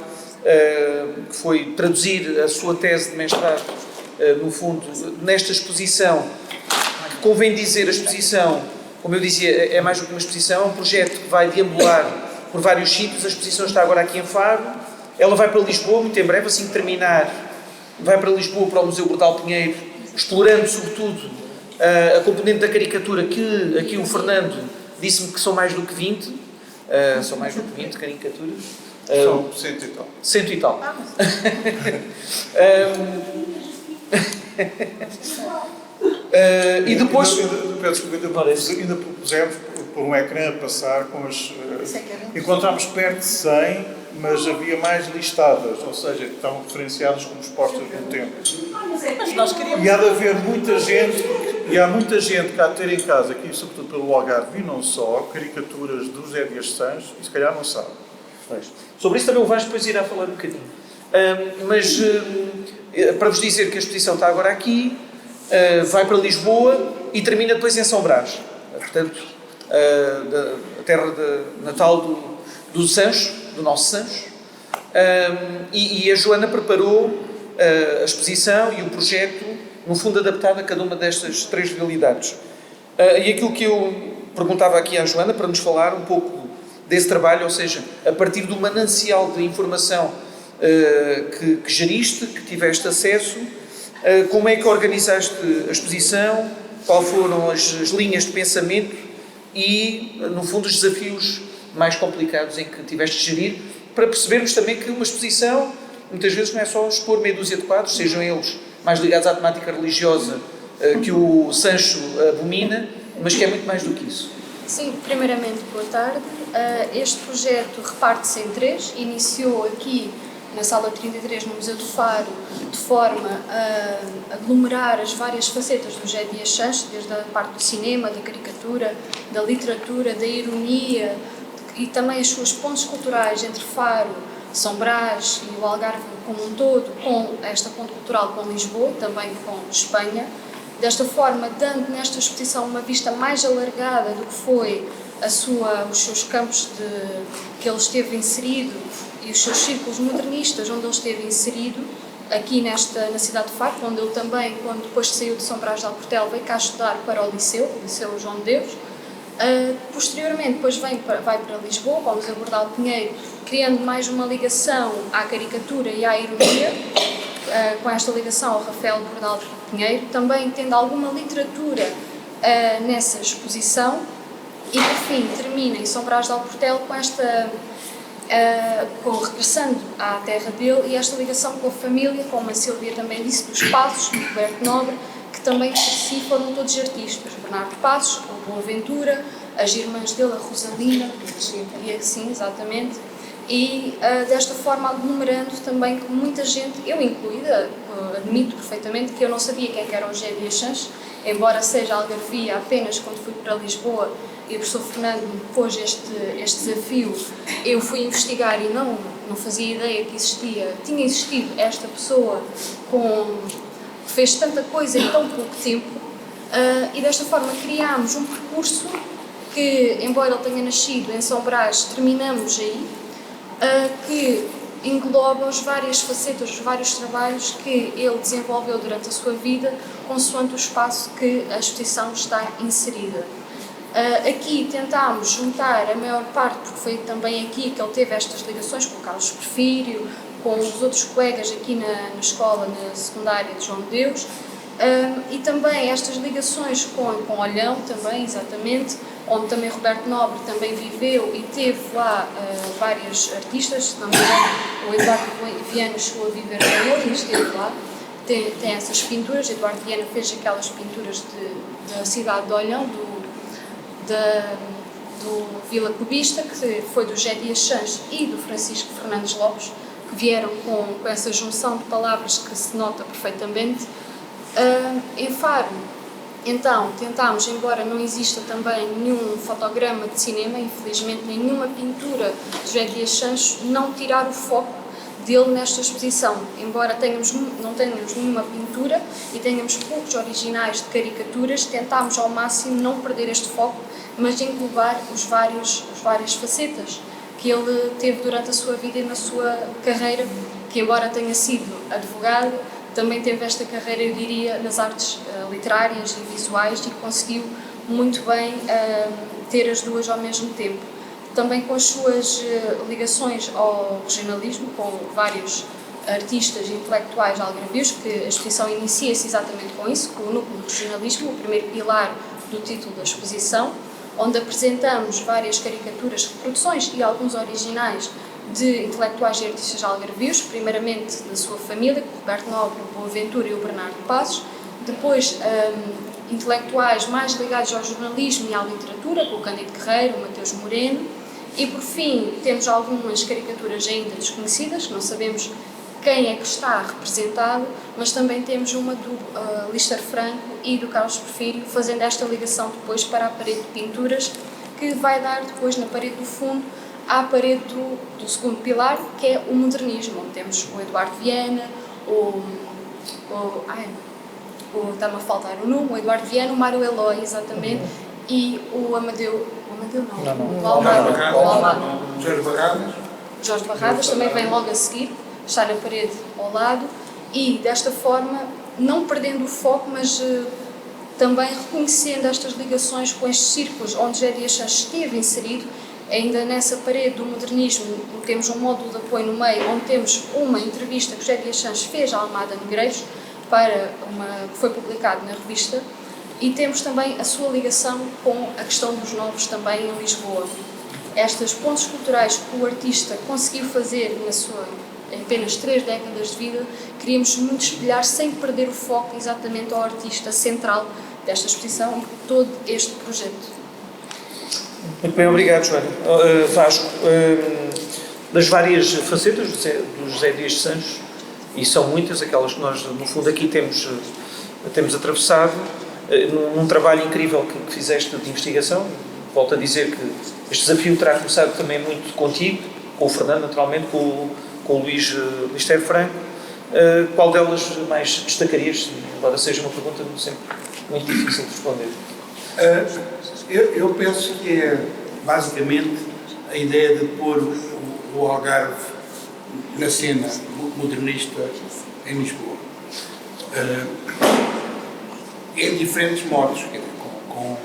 que foi traduzir a sua tese de mestrado, no fundo, nesta exposição. Convém dizer, a exposição, como eu dizia, é mais do que uma exposição, é um projeto que vai deambular por vários sítios. A exposição está agora aqui em Faro, ela vai para Lisboa, muito em breve, assim que terminar, vai para Lisboa, para o Museu Bordal Pinheiro, explorando sobretudo a componente da caricatura, que aqui o Fernando disse-me que são mais do que 20, são mais do que 20 caricaturas. São 100 e tal. 100 e tal. E depois... Ainda propusemos por um ecrã a passar com as... encontramos perto de 100, mas havia mais listadas, ou seja, estavam referenciadas como expostas no tempo. Mas nós queríamos... E há de haver muita gente E há muita gente que há de ter em casa, aqui sobretudo pelo Algarve e não só, caricaturas do José Dias Sanches e se calhar não sabe. Sobre isso também o Vasco depois irá falar um bocadinho. Mas para vos dizer que a exposição está agora aqui, vai para Lisboa e termina depois em São Brás. Portanto, a terra natal do Sancho, do nosso Sancho. E a Joana preparou a exposição e o projeto, no fundo adaptado a cada uma destas 3 realidades. E aquilo que eu perguntava aqui à Joana, para nos falar um pouco desse trabalho, ou seja, a partir do manancial de informação que geriste, que tiveste acesso, como é que organizaste a exposição, quais foram as linhas de pensamento e, no fundo, os desafios mais complicados em que tiveste de gerir, para percebermos também que uma exposição, muitas vezes, não é só expor meia dúzia de quadros, sejam eles mais ligados à temática religiosa que o Sancho abomina, mas que é muito mais do que isso. Sim, primeiramente, boa tarde. Este projeto reparte-se em 3. Iniciou aqui na Sala 33, no Museu do Faro, de forma a aglomerar as várias facetas do José Dias Sanches, desde a parte do cinema, da caricatura, da literatura, da ironia e também as suas pontes culturais entre Faro, São Brás e o Algarve como um todo, com esta ponte cultural com Lisboa, também com Espanha. Desta forma, dando nesta exposição uma vista mais alargada do que foi os seus campos que ele esteve inserido e os seus círculos modernistas onde ele esteve inserido, aqui na cidade de Faro, onde ele também, quando depois saiu de São Brás de Alportel, veio cá estudar para o Liceu João de Deus. Posteriormente, depois vai para Lisboa, para o Museu Bordal Pinheiro, criando mais uma ligação à caricatura e à ironia, com esta ligação ao Rafael Bordal Pinheiro, também tendo alguma literatura nessa exposição, e por fim termina em São Brás de Alportel regressando à terra dele e esta ligação com a família, como a Sílvia também disse, dos Passos, do Roberto Nobre, que também por si foram todos artistas. Bernardo Passos, o Boaventura, as irmãs dele, a Rosalina, e assim, exatamente. E desta forma aglomerando também com muita gente, eu incluída, admito perfeitamente que eu não sabia quem era o José Dias Sanches, embora seja algarvia apenas quando fui para Lisboa e o professor Fernando me pôs este desafio, eu fui investigar e não fazia ideia que tinha existido esta pessoa que fez tanta coisa em tão pouco tempo, e desta forma criámos um percurso que, embora ele tenha nascido em São Brás, terminamos aí, que engloba as várias facetas, os vários trabalhos que ele desenvolveu durante a sua vida, consoante o espaço que a exposição está inserida. Aqui tentámos juntar a maior parte, porque foi também aqui que ele teve estas ligações com o Carlos Porfírio, com os outros colegas aqui na escola, na secundária de João de Deus, e também estas ligações com Olhão também, exatamente, onde também Roberto Nobre também viveu e teve lá vários artistas, também o Eduardo Viana chegou a viver com ele e esteve lá, tem essas pinturas. Eduardo Viana fez aquelas pinturas da cidade de Olhão, do Vila Cubista, que foi do José Dias Sanches e do Francisco Fernandes Lopes, que vieram com essa junção de palavras que se nota perfeitamente. Em Faro, então, tentámos, embora não exista também nenhum fotograma de cinema, infelizmente nenhuma pintura de José Dias Sanches, não tirar o foco dele nesta exposição. Embora não tenhamos nenhuma pintura e tenhamos poucos originais de caricaturas, tentámos ao máximo não perder este foco, mas englobar as várias facetas que ele teve durante a sua vida e na sua carreira, que embora tenha sido advogado, também teve esta carreira, eu diria, nas artes literárias e visuais, e conseguiu muito bem ter as duas ao mesmo tempo. Também com as suas ligações ao regionalismo, com vários artistas e intelectuais algarvios, que a exposição inicia-se exatamente com isso, com o núcleo do regionalismo, o primeiro pilar do título da exposição, onde apresentamos várias caricaturas, reproduções e alguns originais de intelectuais e artistas algarvios, primeiramente da sua família, com o Roberto Nobre, o Boaventura e o Bernardo Passos, depois intelectuais mais ligados ao jornalismo e à literatura, com o Cândido Guerreiro, o Mateus Moreno, e por fim temos algumas caricaturas ainda desconhecidas, que não sabemos quem é que está representado, mas também temos uma do Lister Franco e do Carlos Porfírio, fazendo esta ligação depois para a parede de pinturas, que vai dar depois na parede do fundo à parede do segundo pilar, que é o modernismo, onde temos o Eduardo Viana, está-me a faltar o nome, o Eduardo Viana, o Mário Eloy, exatamente, e o Amadeu não, o Almada. Jorge Barradas também vem logo a seguir, está na parede ao lado, e desta forma, não perdendo o foco, mas também reconhecendo estas ligações com estes círculos onde José Dias Sanches esteve inserido. Ainda nessa parede do modernismo temos um módulo de apoio no meio, onde temos uma entrevista que José Dias Sanches fez à Almada Negreiros, que foi publicado na revista, e temos também a sua ligação com a questão dos novos também em Lisboa. Estas pontes culturais que o artista conseguiu fazer em apenas 3 décadas de vida, queríamos muito espelhar sem perder o foco exatamente ao artista central desta exposição e de todo este projeto. Muito bem, obrigado, Joana. Vasco, das várias facetas do José Dias Sanches, e são muitas aquelas que nós, no fundo, aqui temos atravessado, num trabalho incrível que fizeste de investigação. Volto a dizer que este desafio terá começado também muito contigo, com o Fernando, naturalmente, com o Luís Lister Franco. Qual delas mais destacarias, embora seja uma pergunta sempre muito difícil de responder? Eu penso que é basicamente a ideia de pôr o Algarve na cena modernista em Lisboa. Em diferentes modos, com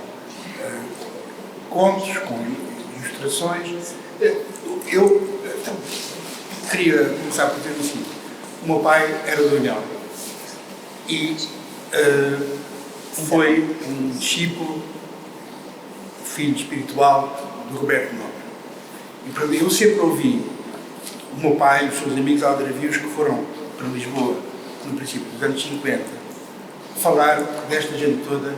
contos, com ilustrações. Eu queria começar por dizer o seguinte: o meu pai era do Olhão e foi um discípulo, filho espiritual do Roberto Nobre. E para mim, eu sempre ouvi o meu pai e os seus amigos algarvios que foram para Lisboa no princípio dos anos 50 falar desta gente toda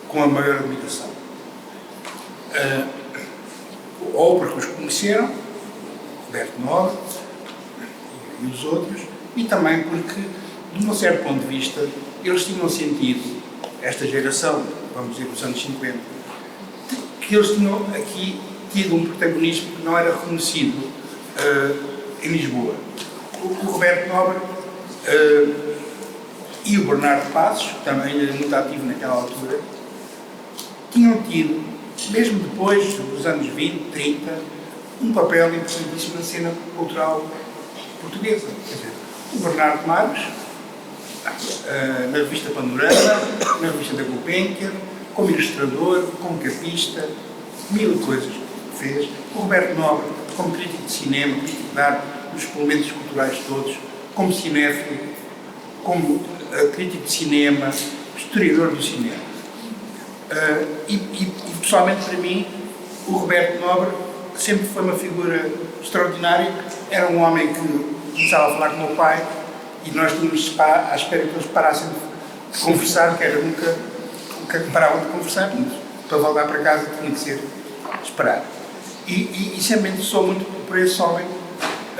com a maior admiração. Ou porque os conheceram, Roberto Nobre e os outros, e também porque, de um certo ponto de vista, eles tinham sentido, esta geração, vamos dizer, dos anos 50, que eles tinham aqui tido um protagonismo que não era reconhecido em Lisboa. O Roberto Nobre e o Bernardo Passos, que também era muito ativo naquela altura, tinham tido, mesmo depois dos anos 20, 30, um papel importantíssimo na cena cultural portuguesa. Quer dizer, o Bernardo Marques, na revista Panorama, na revista da Gulbenkian, como ilustrador, como capista, mil coisas que fez. O Roberto Nobre, como crítico de cinema, crítico de arte, dos elementos culturais todos, como cinéfilo, como crítico de cinema, historiador do cinema. E pessoalmente para mim, o Roberto Nobre sempre foi uma figura extraordinária. Era um homem que começava a falar com o meu pai e nós tínhamos à espera que eles parassem de conversar, que era nunca paravam de conversar, mas para voltar para casa tinha que ser esperado. E sempre me interessou muito por esse homem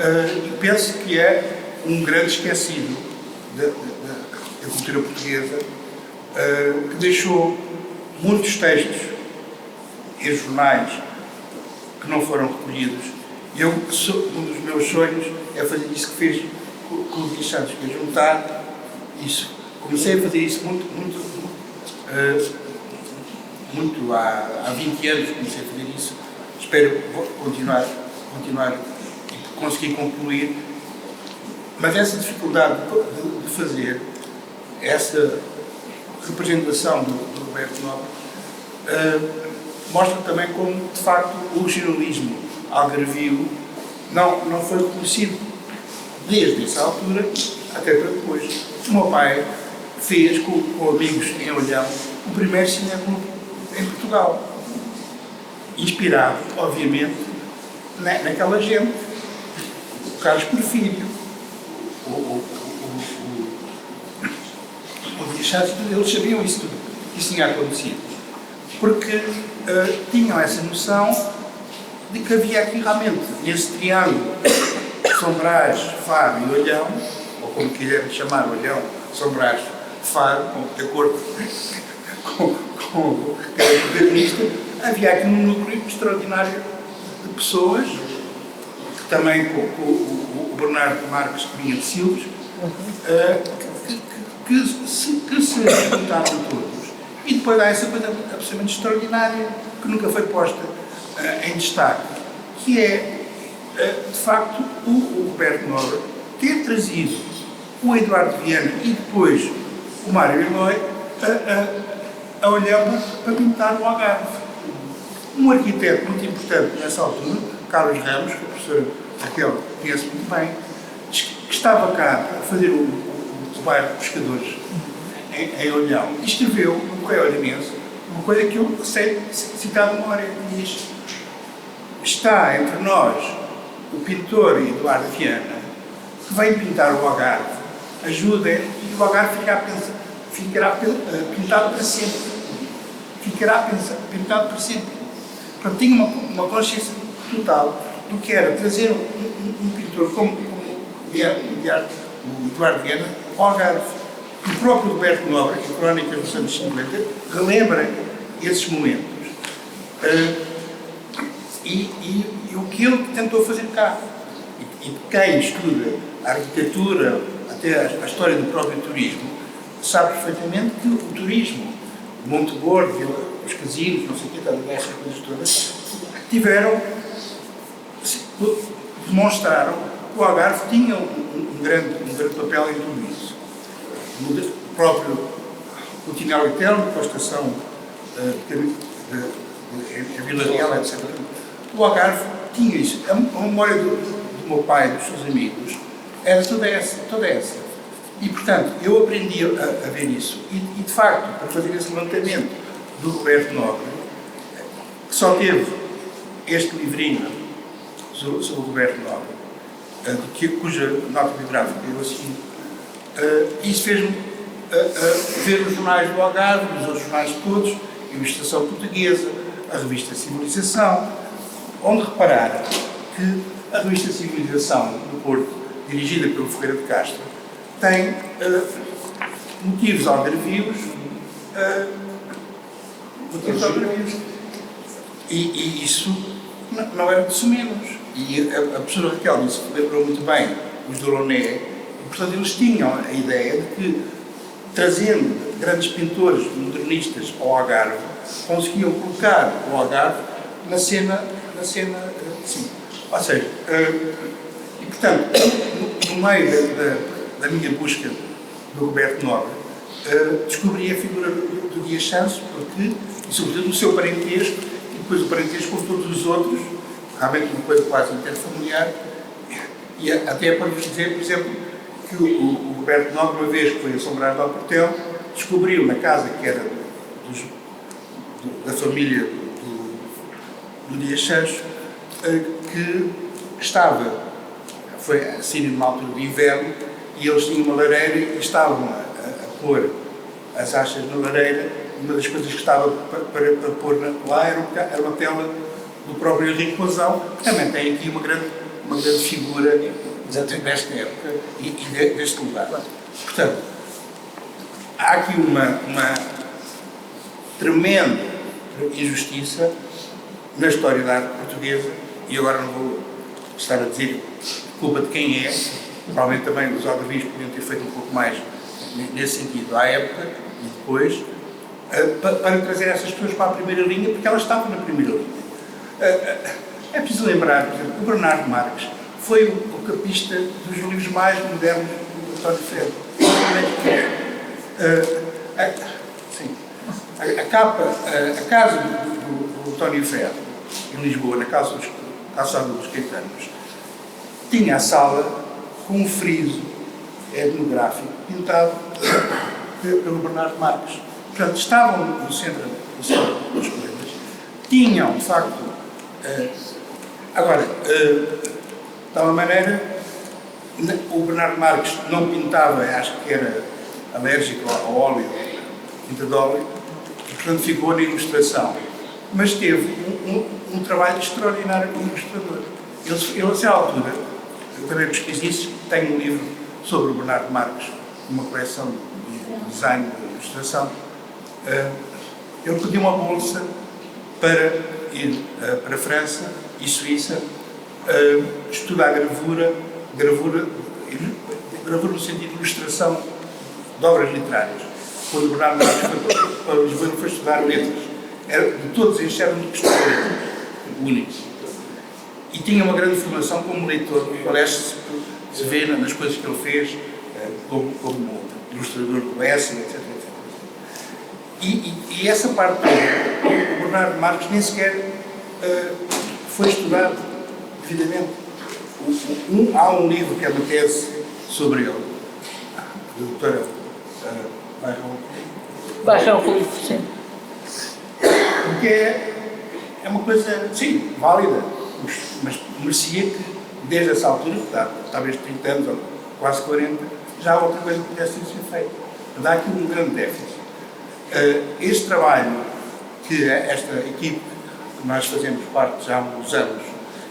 e penso que é um grande esquecido da cultura portuguesa, que deixou muitos textos em jornais que não foram recolhidos. Um dos meus sonhos é fazer isso que fez com o Luís Santos, que é juntar isso. Comecei a fazer isso muito há 20 anos, comecei a fazer isso. Espero continuar e conseguir concluir. Mas essa dificuldade de fazer essa representação do Roberto Nobre mostra também como, de facto, o jornalismo algarvio não foi reconhecido desde essa altura até para depois. O meu pai fez, com amigos em Olhão, o primeiro cineclube em Portugal, inspirado, obviamente, naquela gente. O Carlos Porfírio, o Dias Sanches, eles sabiam isso tudo, que isso tinha acontecido, porque tinham essa noção de que havia aqui realmente, nesse triângulo, São Brás, Faro e Olhão, como quiserem chamar, Olhão, São Brás, Faro, de acordo com cada protagonista, havia aqui um núcleo extraordinário de pessoas, também com o Bernardo Marques que vinha de Silves, que se juntaram todos. E depois há essa coisa absolutamente extraordinária, que nunca foi posta em destaque, que é, de facto, o Roberto Nobre ter trazido o Eduardo Viana e depois o Mário Eloy a Olhão para pintar o Algarve. Um arquiteto muito importante nessa altura, Carlos Ramos, que a professora Raquel conhece muito bem, que estava cá a fazer o bairro de pescadores em Olhão, e escreveu no Correio Olhanense uma coisa que eu sei citar de memória, que diz: está entre nós o pintor Eduardo Viana, que vem pintar o Algarve, ajudem, e o Algarve ficará pintado para sempre. Ficará pintado para sempre. Portanto, tinha uma consciência total do que era trazer um pintor como o Eduardo Viana ao Algarve. O próprio Roberto Nobre, em Crónicas dos anos 50, relembra esses momentos. E o que ele tentou fazer cá. E quem estuda a arquitetura, até a história do próprio turismo, sabe perfeitamente que o turismo, o Monte Gordo, os casinos, não sei o que, essas coisas todas, demonstraram que o Algarve tinha um grande papel em tudo isso. O próprio Tinel Eterno, com a estação de Vila Real, etc. O Algarve tinha isso. A memória do meu pai, dos seus amigos, era toda essa. E, portanto, eu aprendi a ver isso. E, de facto, para fazer esse levantamento do Roberto Nobre, que só teve este livrinho sobre o Roberto Nobre, cuja nota biográfica eu assim, isso fez-me ver os jornais do Algarve, os outros jornais todos, a Ilustração Portuguesa, a revista Civilização, onde repararam que a revista Civilização do Porto, dirigida pelo Ferreira de Castro, tem motivos algarvios, e isso não era de sumenos. E a professora Raquel disse que lembrou muito bem os Delaunay, e portanto eles tinham a ideia de que, trazendo grandes pintores modernistas ao Algarve, conseguiam colocar o Algarve na cena sim. Ou seja, e portanto, no meio da minha busca do Roberto Nobre, descobri a figura do Dias Santos, porque, e sobretudo o seu parentesco, e depois o parentesco com todos os outros, realmente uma coisa quase interfamiliar, e até para vos dizer, por exemplo, que o Roberto Nobre, uma vez que foi a São Brás do Alportel, descobriu na casa que era da família do Dias Santos, que foi assim numa altura de inverno, e eles tinham uma lareira e estavam a pôr as achas na lareira. Uma das coisas que estava para pôr lá era uma tela do próprio Henrique Pousão, que também tem aqui uma grande figura desta época e deste lugar. Portanto, há aqui uma tremenda injustiça na história da arte portuguesa, e agora não vou estar a dizer culpa de quem é, provavelmente também os algarvios podiam ter feito um pouco mais nesse sentido à época e depois, para trazer essas pessoas para a primeira linha, porque elas estavam na primeira linha. É preciso lembrar, por exemplo, o Bernardo Marques foi o capista dos livros mais modernos do António Ferro. A casa do António Ferro, em Lisboa, na Calçada dos Caetanos, tinha a sala com um friso etnográfico pintado pelo Bernardo Marques. Portanto, estavam no centro das coisas. Tinham, de facto, agora, de tal maneira, o Bernardo Marques não pintava, acho que era alérgico ao óleo, tinta de óleo, e portanto ficou na ilustração. Mas teve um trabalho extraordinário como ilustrador. Ele, a essa altura, eu também pesquisei isso, tenho um livro sobre o Bernardo Marques, uma coleção de design e ilustração. Ele pediu uma bolsa para ir para a França e Suíça estudar gravura no sentido de ilustração de obras literárias. Quando o Bernardo Marques foi para Lisboa, ele foi estudar letras. De todos estes eram únicos letras, únicos. E tinha uma grande formação como leitor, aliás, se vê nas coisas que ele fez, como ilustrador do Lessing, etc. E essa parte toda, o Bernardo Marques nem sequer foi estudado devidamente. Há um livro que é uma tese sobre ele, da doutora Bairrão Rui, sim. Porque é uma coisa, sim, válida, mas merecia que, desde essa altura, talvez 30 anos ou quase 40, já há outra coisa que pudesse ser feita. Dá aqui um grande déficit. Este trabalho que esta equipe, que nós fazemos parte já há uns anos,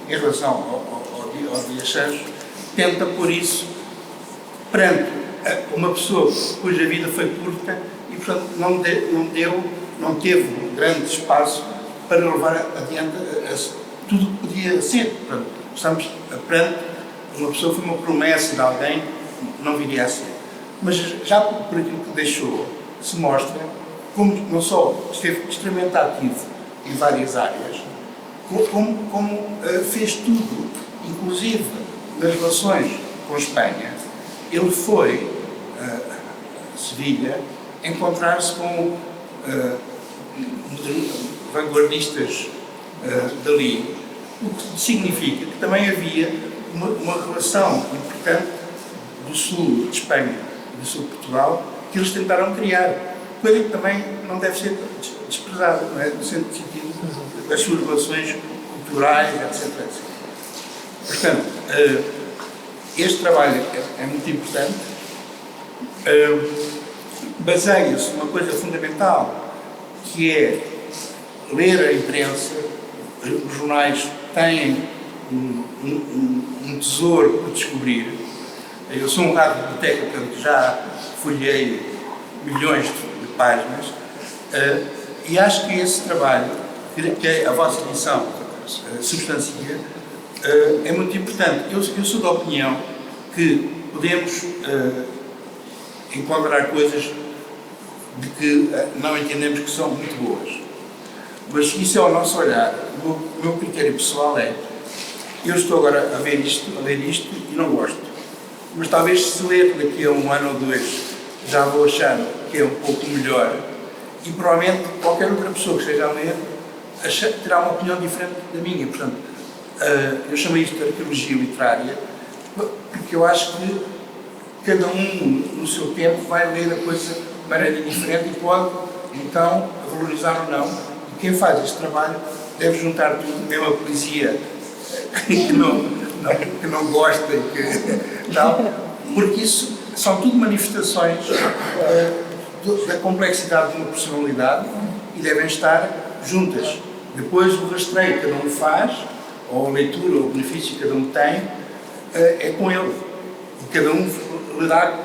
em relação ao Dia Sancho, tenta pôr isso perante uma pessoa cuja vida foi curta e, portanto, não teve um grande espaço para levar adiante tudo o que podia ser. Portanto, estamos perante uma pessoa que foi uma promessa de alguém que não viria a ser. Mas já por aquilo que deixou, se mostra como não só esteve extremamente ativo em várias áreas, como fez tudo, inclusive nas relações com a Espanha. Ele foi a Sevilha encontrar-se com vanguardistas dali, o que significa que também havia uma relação importante do sul de Espanha e do sul de Portugal que eles tentaram criar, coisa que também não deve ser desprezada, não é? No sentido das suas relações culturais, etc. Portanto, este trabalho é muito importante, baseia-se numa coisa fundamental, que é ler a imprensa. Os jornais têm um tesouro por descobrir. Eu sou um rato de biblioteca, portanto já folhei milhões de páginas, e acho que esse trabalho, que a vossa edição substancia, é muito importante. Eu sou da opinião que podemos encontrar coisas de que não entendemos que são muito boas. Mas isso é o nosso olhar. O meu critério pessoal é: eu estou agora a ler isto e não gosto. Mas talvez se ler daqui a um ano ou dois já vou achar que é um pouco melhor, e provavelmente qualquer outra pessoa que esteja a ler terá uma opinião diferente da minha. Portanto, eu chamei isto de arqueologia literária, porque eu acho que cada um no seu tempo vai ler a coisa de maneira diferente e pode então valorizar ou não. E quem faz este trabalho deve juntar tudo, mesmo a poesia que não gosta e que tal, porque isso são tudo manifestações da complexidade de uma personalidade e devem estar juntas. Depois o rastreio que cada um faz, ou a leitura, ou o benefício que cada um tem, é com ele. E cada um lerá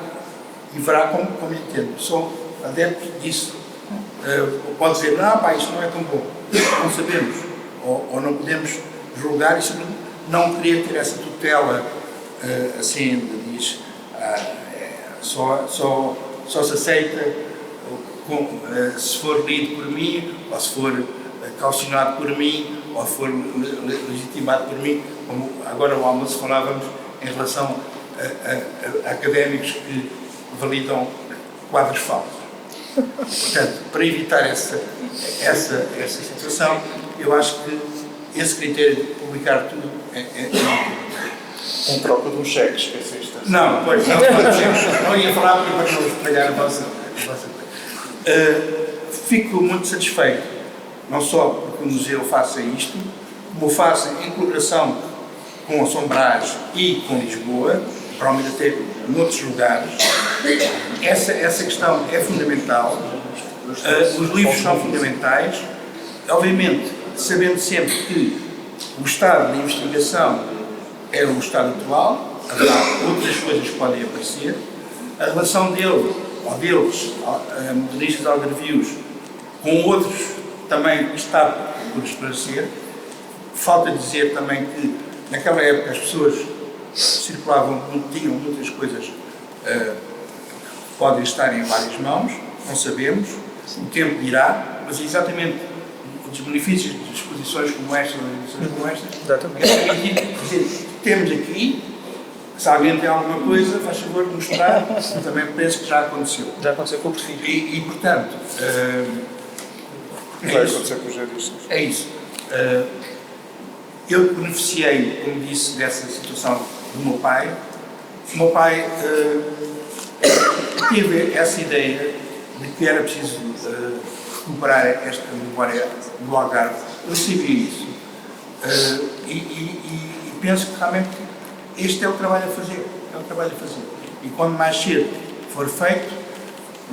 e verá como entende. Sou adepto disso. Pode dizer, isto não é tão bom. Não sabemos. Ou não podemos julgar e não querer ter essa tutela assim, diz, só se aceita se for lido por mim, ou se for calcionado por mim, ou se for legitimado por mim, como agora ao almoço falávamos em relação a académicos que validam quadros falsos. Portanto, para evitar essa situação, eu acho que esse critério de publicar tudo é Em troca de um cheque, esqueceste? Não, pois não ia falar porque depois não espalhar a vossa fico muito satisfeito, não só porque o museu faça isto, como o faça em colaboração com a Sombrage e com Lisboa, provavelmente até em outros lugares. Essa questão é fundamental, os livros são fundamentais, obviamente sabendo sempre que o estado de investigação é o estado atual, haverá outras coisas que podem aparecer. A relação dele, ou deles, modernistas algarvios, com outros também está por esclarecer. Falta dizer também que naquela época as pessoas circulavam, tinham muitas coisas que podem estar em várias mãos, não sabemos, o tempo dirá, mas exatamente os benefícios de exposições como estas, temos aqui, se alguém tem alguma coisa, faz favor de mostrar, também penso que já aconteceu. Já aconteceu com o perfil. E portanto, Vai acontecer com os juristas. é isso. Eu beneficiei, como disse, dessa situação do meu pai. O meu pai teve essa ideia de que era preciso recuperar esta memória do Algarve. Eu sabia isso. E penso que realmente este é o trabalho a fazer. É o trabalho a fazer. E quando mais cedo for feito,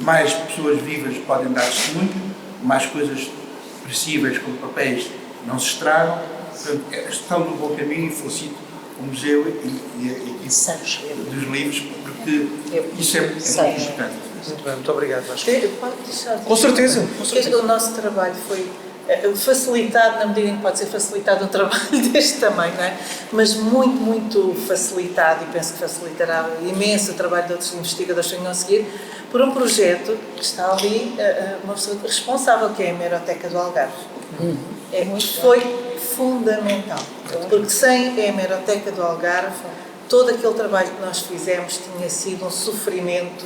mais pessoas vivas podem dar testemunho, mais coisas perecíveis como papéis não se estragam. Portanto, estão no bom caminho e felicito o museu e a equipe dos livros, porque isso é muito importante. Muito bem, muito obrigado, Vasco. Pode deixar de Com certeza. O nosso trabalho foi facilitado, na medida em que pode ser facilitado um trabalho deste tamanho, não é? Mas muito, muito facilitado, e penso que facilitará imenso o trabalho de outros investigadores que venham a seguir, por um projeto que está ali, uma pessoa responsável, que é a Hemeroteca do Algarve. Foi fundamental, porque sem a Hemeroteca do Algarve, todo aquele trabalho que nós fizemos tinha sido um sofrimento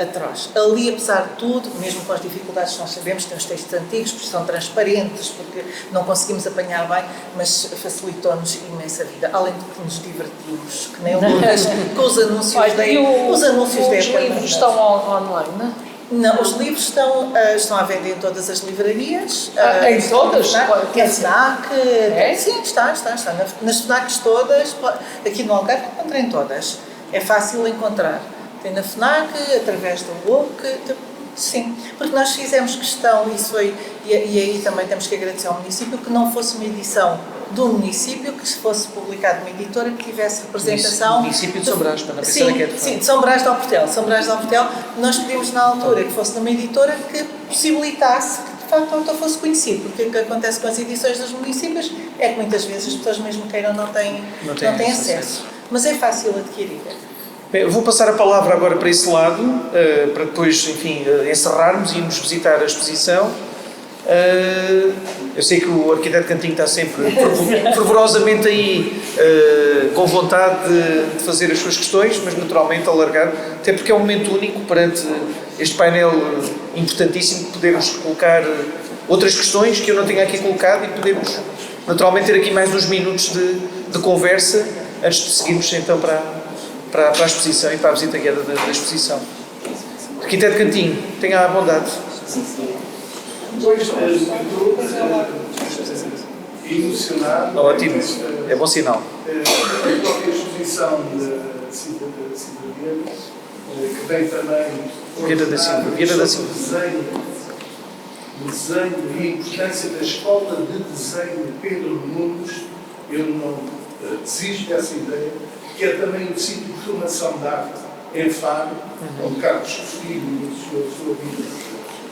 atroz. Ali, apesar de tudo, mesmo com as dificuldades que nós sabemos, tem os textos antigos, porque são transparentes, porque não conseguimos apanhar bem, mas facilitou-nos imensa vida. Além de que nos divertimos, que nem o Lucas, com os anúncios Os da livros estão online, não é? Não, os livros estão à venda em todas as livrarias. Em todas? Na FNAC. É? Sim, está. Nas FNACs todas, aqui no Algarve encontrei em todas. É fácil encontrar. Tem na FNAC, através do book. Sim, porque nós fizemos questão, isso foi, e aí também temos que agradecer ao município, que não fosse uma edição do município, que fosse publicado numa editora que tivesse representação. Município de São Brás, para não pensar que é de fora. Sim, de São Brás de Alportel. São Brás de Alportel, nós pedimos na altura que fosse numa editora que possibilitasse que de facto o autor fosse conhecido, porque o que acontece com as edições dos municípios é que muitas vezes as pessoas mesmo queiram não têm acesso. Mas é fácil adquirir. Bem, eu vou passar a palavra agora para esse lado, para depois, enfim, encerrarmos e irmos visitar a exposição. Eu sei que o arquiteto Cantinho está sempre fervorosamente aí, com vontade de fazer as suas questões, mas naturalmente alargar, até porque é um momento único perante este painel importantíssimo de podermos colocar outras questões que eu não tinha aqui colocado e podemos naturalmente ter aqui mais uns minutos de conversa antes de seguirmos então para a exposição e para a visita guiada da exposição. Arquiteto Cantinho, tenha a bondade. Pois, estou emocionado. Ótimo, é bom sinal. A própria exposição da cidadania, que vem também Vieira da Silva. Desenho e a importância da Escola de Desenho Pedro Nunes, eu não desisto dessa ideia, que é também um sítio de formação de arte em Faro, onde Carlos Filho iniciou a sua vida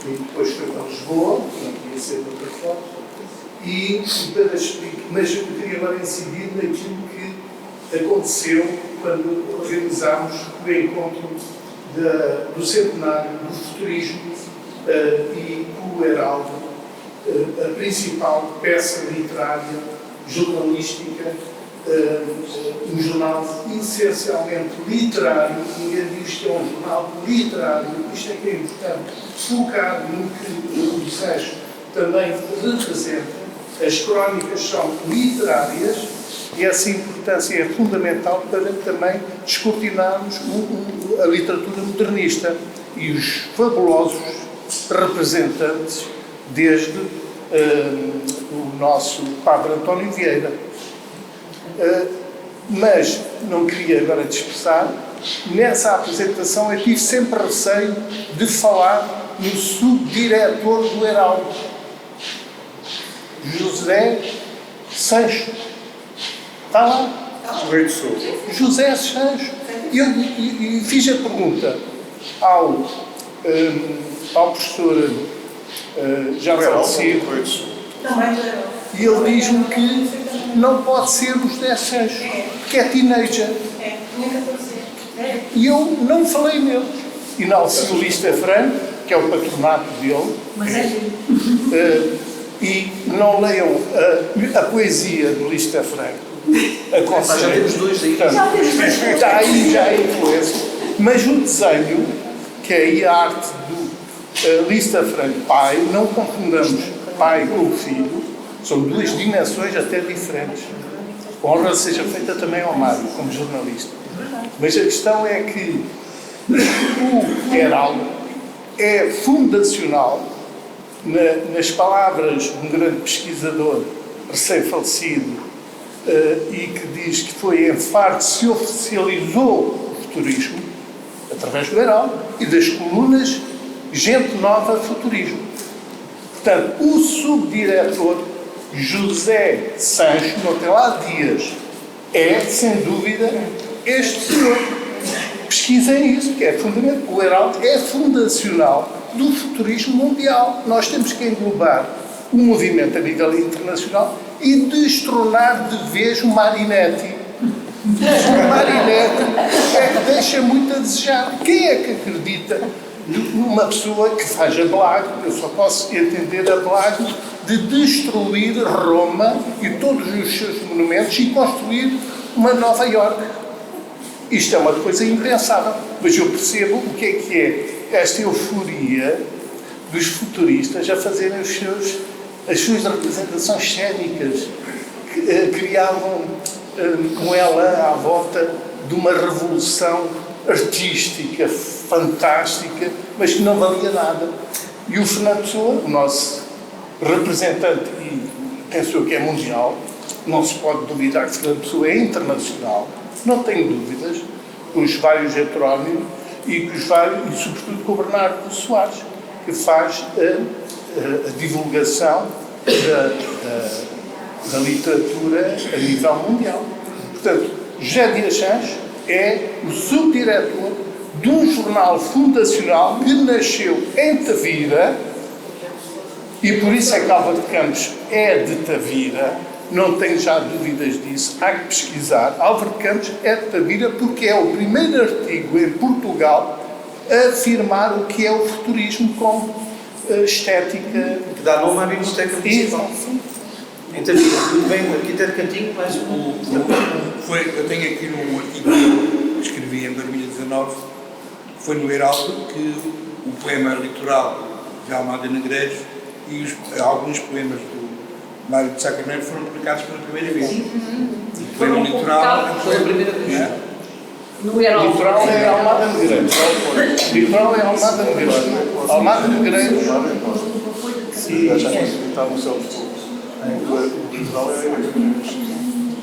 e depois foi para Lisboa, não podia ser de outra forma, mas eu queria agora incidir naquilo que aconteceu quando organizámos o encontro do centenário do futurismo e o Heraldo, a principal peça literária, jornalística, um jornal essencialmente literário. Ninguém diz que é um jornal literário, isto é que é importante, focado no que o desejo também representa. As crónicas são literárias e essa importância é fundamental para também descortinarmos a literatura modernista e os fabulosos representantes, desde o nosso Padre António Vieira. Mas não queria agora dispersar. Nessa apresentação eu tive sempre receio de falar no subdiretor do Heraldo, José Sancho. Está lá. Rei do Sul. José Sancho. E fiz a pergunta ao professor já falecido, e ele diz-me que não pode ser o José Sancho, que é teenager. E eu não falei nele. Enalteci o Lista Franco, que é o patronato dele. E não leiam a poesia do Lista Franco. Mas já temos dois aí. Está aí já a influência. Mas o desenho, que é aí a arte do Lista Franco pai, não confundamos pai com filho, são duas dimensões até diferentes. A honra seja feita também ao Mário, como jornalista. Mas a questão é que o Heraldo é fundacional nas palavras de um grande pesquisador recém-falecido e que diz que foi em Faro que se oficializou o futurismo, através do Heraldo e das colunas Gente Nova Futurismo. Portanto, o subdiretor José Sancho, não tem lá dias, é, sem dúvida, este senhor. Pesquisem isso, que é fundamental. O Heraldo é fundacional do futurismo mundial. Nós temos que englobar o movimento a nível internacional e destronar de vez o Marinetti. O Marinetti é que deixa muito a desejar. Quem é que acredita numa pessoa que faz a blague, eu só posso entender a blague, de destruir Roma e todos os seus monumentos e construir uma Nova Iorque? Isto é uma coisa impensável, mas eu percebo o que é esta euforia dos futuristas a fazerem as suas representações cénicas, que criavam um elan à volta de uma revolução artística, fantástica, mas que não valia nada. E o Fernando Pessoa, o nosso representante, e penso eu que é mundial, não se pode duvidar que Fernando Pessoa é internacional, não tenho dúvidas, com os vários heterónimos e sobretudo com o Bernardo Soares, que faz a divulgação da literatura a nível mundial. Portanto, José Dias Sancho é o subdiretor de um jornal fundacional que nasceu em Tavira, e por isso é que Álvaro de Campos é de Tavira, não tenho já dúvidas disso, há que pesquisar. Álvaro de Campos é de Tavira porque é o primeiro artigo em Portugal a afirmar o que é o futurismo como estética. Que dá nome à Biblioteca Municipal. Então, tudo bem, o arquiteto Cantinho, mas eu tenho aqui um artigo que escrevi em 2019, foi no Heraldo, que o poema litoral de Almada Negreiros e alguns poemas do Mário de Sá Carneiro foram publicados pela primeira vez. O poema litoral foi a primeira vez. No Heraldo. Litoral é Almada Negreiros. Litoral é Almada Negreiros. Almada Negreiros. Está no céu.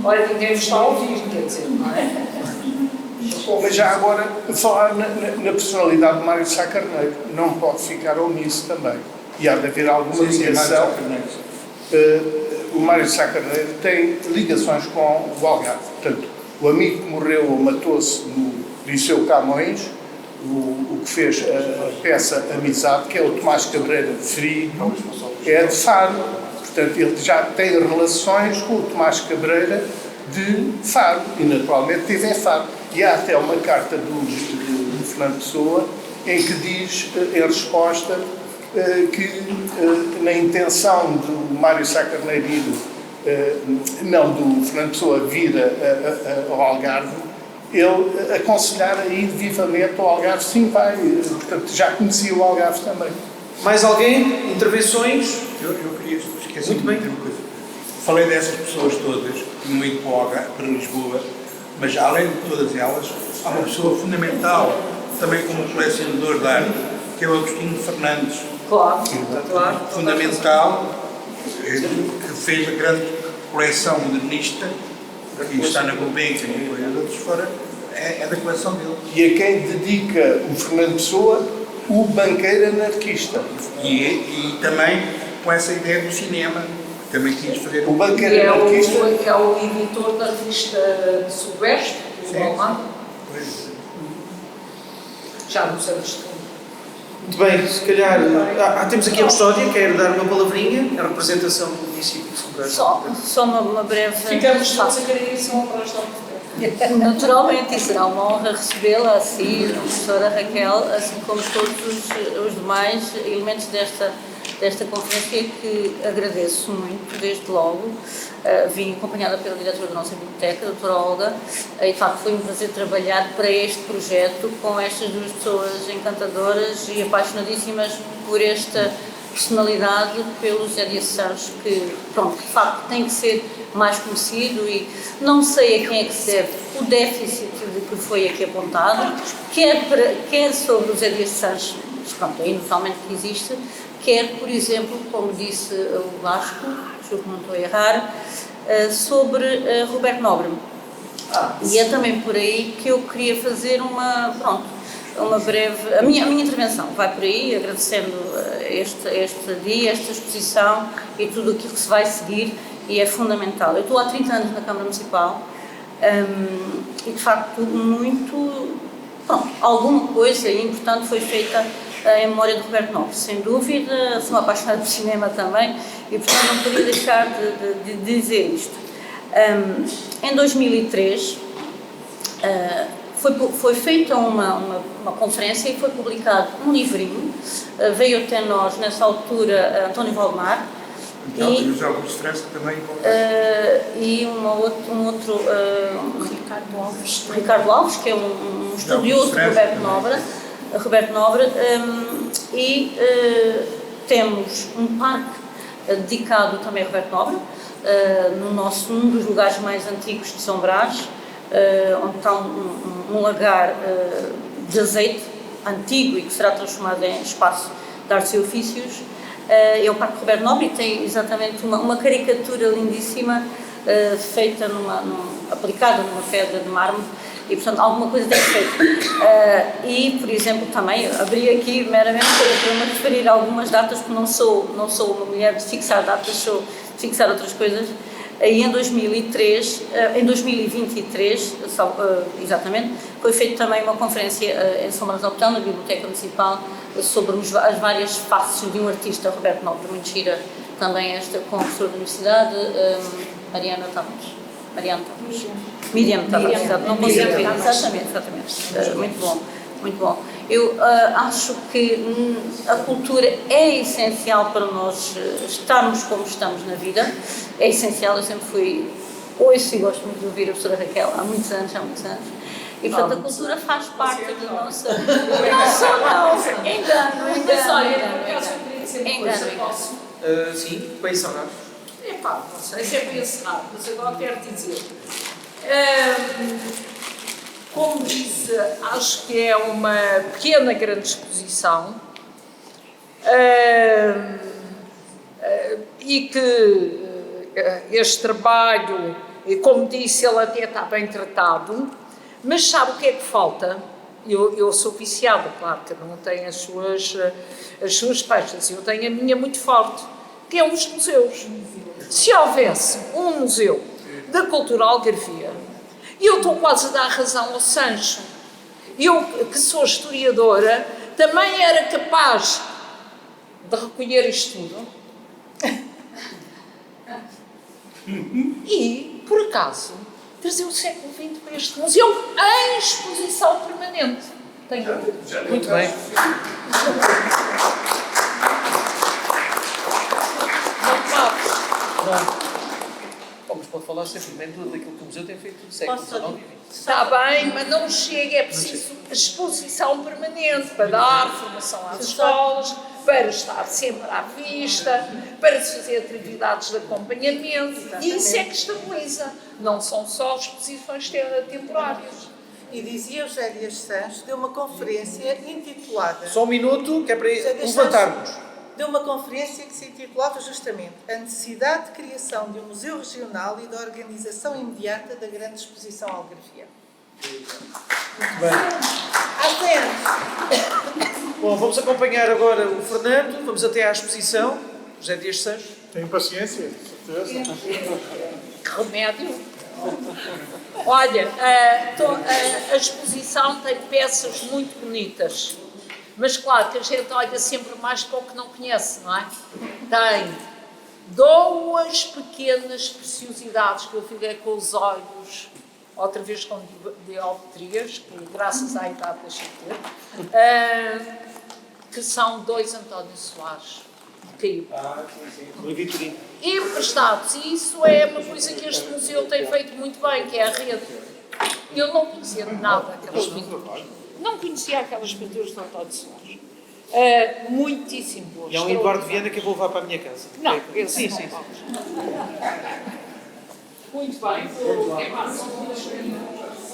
Olha, ninguém está a ouvir, quer dizer, não é? Mas já agora, falar na personalidade de Mário de Sá Carneiro, não pode ficar omisso também. E há de haver alguma ligação. O Mário de Sá Carneiro tem ligações com o Algarve. Portanto, o amigo que morreu ou matou-se no Liceu Camões, o que fez a peça Amizade, que é o Tomás Cabreira Frio, é de Faro. Portanto, ele já tem relações com o Tomás Cabreira de Faro, e naturalmente teve em Faro. E há até uma carta do Fernando Pessoa em que diz, em resposta, que na intenção do Mário Sá Carneiro do Fernando Pessoa vir ao Algarve, ele aconselhar a ir vivamente ao Algarve. Sim, vai, portanto, já conhecia o Algarve também. Mais alguém? Intervenções? Eu queria esquecer de uma coisa. Falei dessas pessoas todas, no ido para Lisboa, mas além de todas elas, há uma pessoa fundamental, também como colecionador de arte, que é o Agostinho Fernandes. Claro, claro. Fundamental, que fez a grande coleção modernista, que está na Gulbenkian e outros fora, é da coleção dele. E a quem dedica o Fernando Pessoa, o banqueiro anarquista. E também com essa ideia do cinema, também quis fazer O banco Que era é anarquista. o editor da revista Sudoeste, do Almada, já nos anos 30. Muito bem, se calhar. Temos aqui a Custódia, quero dar uma palavrinha, a representação do município de São Brás. Só uma breve. Ficamos todos a querer isso ao Brás da Alpedela. Naturalmente, e será uma honra recebê-la, assim, a professora Raquel, assim como todos os demais elementos desta conferência, que agradeço muito, desde logo. Vim acompanhada pela diretora da nossa biblioteca, a doutora Olga, e de facto foi um prazer trabalhar para este projeto com estas duas pessoas encantadoras e apaixonadíssimas por esta personalidade, pelo José Dias Santos, que, pronto, de facto tem que ser mais conhecido, e não sei a quem é que se deve o déficit que foi aqui apontado, quer sobre o José Dias Santos, pronto, é inusualmente que existe, quer, por exemplo, como disse o Vasco, julgo que não estou a errar, sobre Roberto Nobre. E é também por aí que eu queria fazer uma breve... A minha intervenção vai por aí, agradecendo este dia, esta exposição e tudo aquilo que se vai seguir, e é fundamental. Eu estou há 30 anos na Câmara Municipal e, de facto, alguma coisa importante foi feita em memória de Roberto Nobre, sem dúvida. Sou apaixonada por cinema também e, portanto, não podia deixar de dizer isto. Em 2003 foi feita uma conferência e foi publicado um livrinho, veio até nós nessa altura António Valdemar e os Augusto França também e um outro Ricardo Alves, que é um estudioso de Roberto Nobre, e temos um parque dedicado também a Roberto Nobre, num dos lugares mais antigos de São Brás, onde está um lagar de azeite antigo e que será transformado em espaço de artes e ofícios. É o Parque Roberto Nobre, e tem exatamente uma caricatura lindíssima feita aplicada numa pedra de mármore, e portanto alguma coisa tem feito. E, por exemplo, também abri aqui meramente para me referir a algumas datas, porque não sou uma mulher de fixar datas, sou de fixar outras coisas. E em 2023, exatamente, foi feita também uma conferência em São Brás da Alpedela, na Biblioteca Municipal, sobre as várias faces de um artista, Roberto Nobre, muito gira também esta, com a professora da Universidade, Miriam Tavares, não consigo ver, exatamente, muito bom. Eu acho que a cultura é essencial para nós estarmos como estamos na vida, é essencial. Eu sempre ouço e gosto muito de ouvir a professora Raquel há muitos anos, e portanto a cultura faz parte da nossa... Engano. Sim, para encerrar. Não sei se é para encerrar, mas agora quero dizer... Como disse, acho que é uma pequena grande exposição e que este trabalho, e como disse, ele até está bem tratado, mas sabe o que é que falta? Eu sou viciada, claro, cada um tem as suas peixes, eu tenho a minha muito forte, que é os museus. Se houvesse um museu da cultura algarvia, e eu estou quase a dar razão ao Sancho. Eu, que sou historiadora, também era capaz de recolher isto tudo. E, por acaso, trazer o século XX para este museu em exposição permanente. Muito bem. Mas pode falar simplesmente daquilo que o museu tem feito no século XIX e XX. Está bem, mas não chega, é preciso exposição permanente para dar formação às escolas, para estar sempre à vista, para se fazer atividades de acompanhamento. E isso é que estabiliza, não são só exposições temporárias. E dizia o José Dias Santos, deu uma conferência intitulada... Só um minuto, que é para levantarmos. Deu uma conferência que se intitulava justamente A necessidade de criação de um museu regional e da organização imediata da grande exposição algarvia. Muito bem. Há 100 anos. Bom, vamos acompanhar agora o Fernando, vamos até à exposição, José Dias Santos. Tenho paciência, certeza. Que remédio. Olha, a exposição tem peças muito bonitas, mas claro que a gente olha sempre mais para o que não conhece, não é? Tem 2 pequenas preciosidades que eu fiquei com os olhos, outra vez com dioptrias, que graças à idade deixei de ter, que são 2 António Soares. Emprestados, e isso é uma coisa que este museu tem feito muito bem, que é a rede. Eu não conhecia nada aquelas pinturas. Não conhecia aquelas pinturas de António Soares. Muitíssimo boas. E é um Eduardo Viana que eu vou levar para a minha casa. Não, sim, sim. Muito bem. Vou queimar só 2 minutos.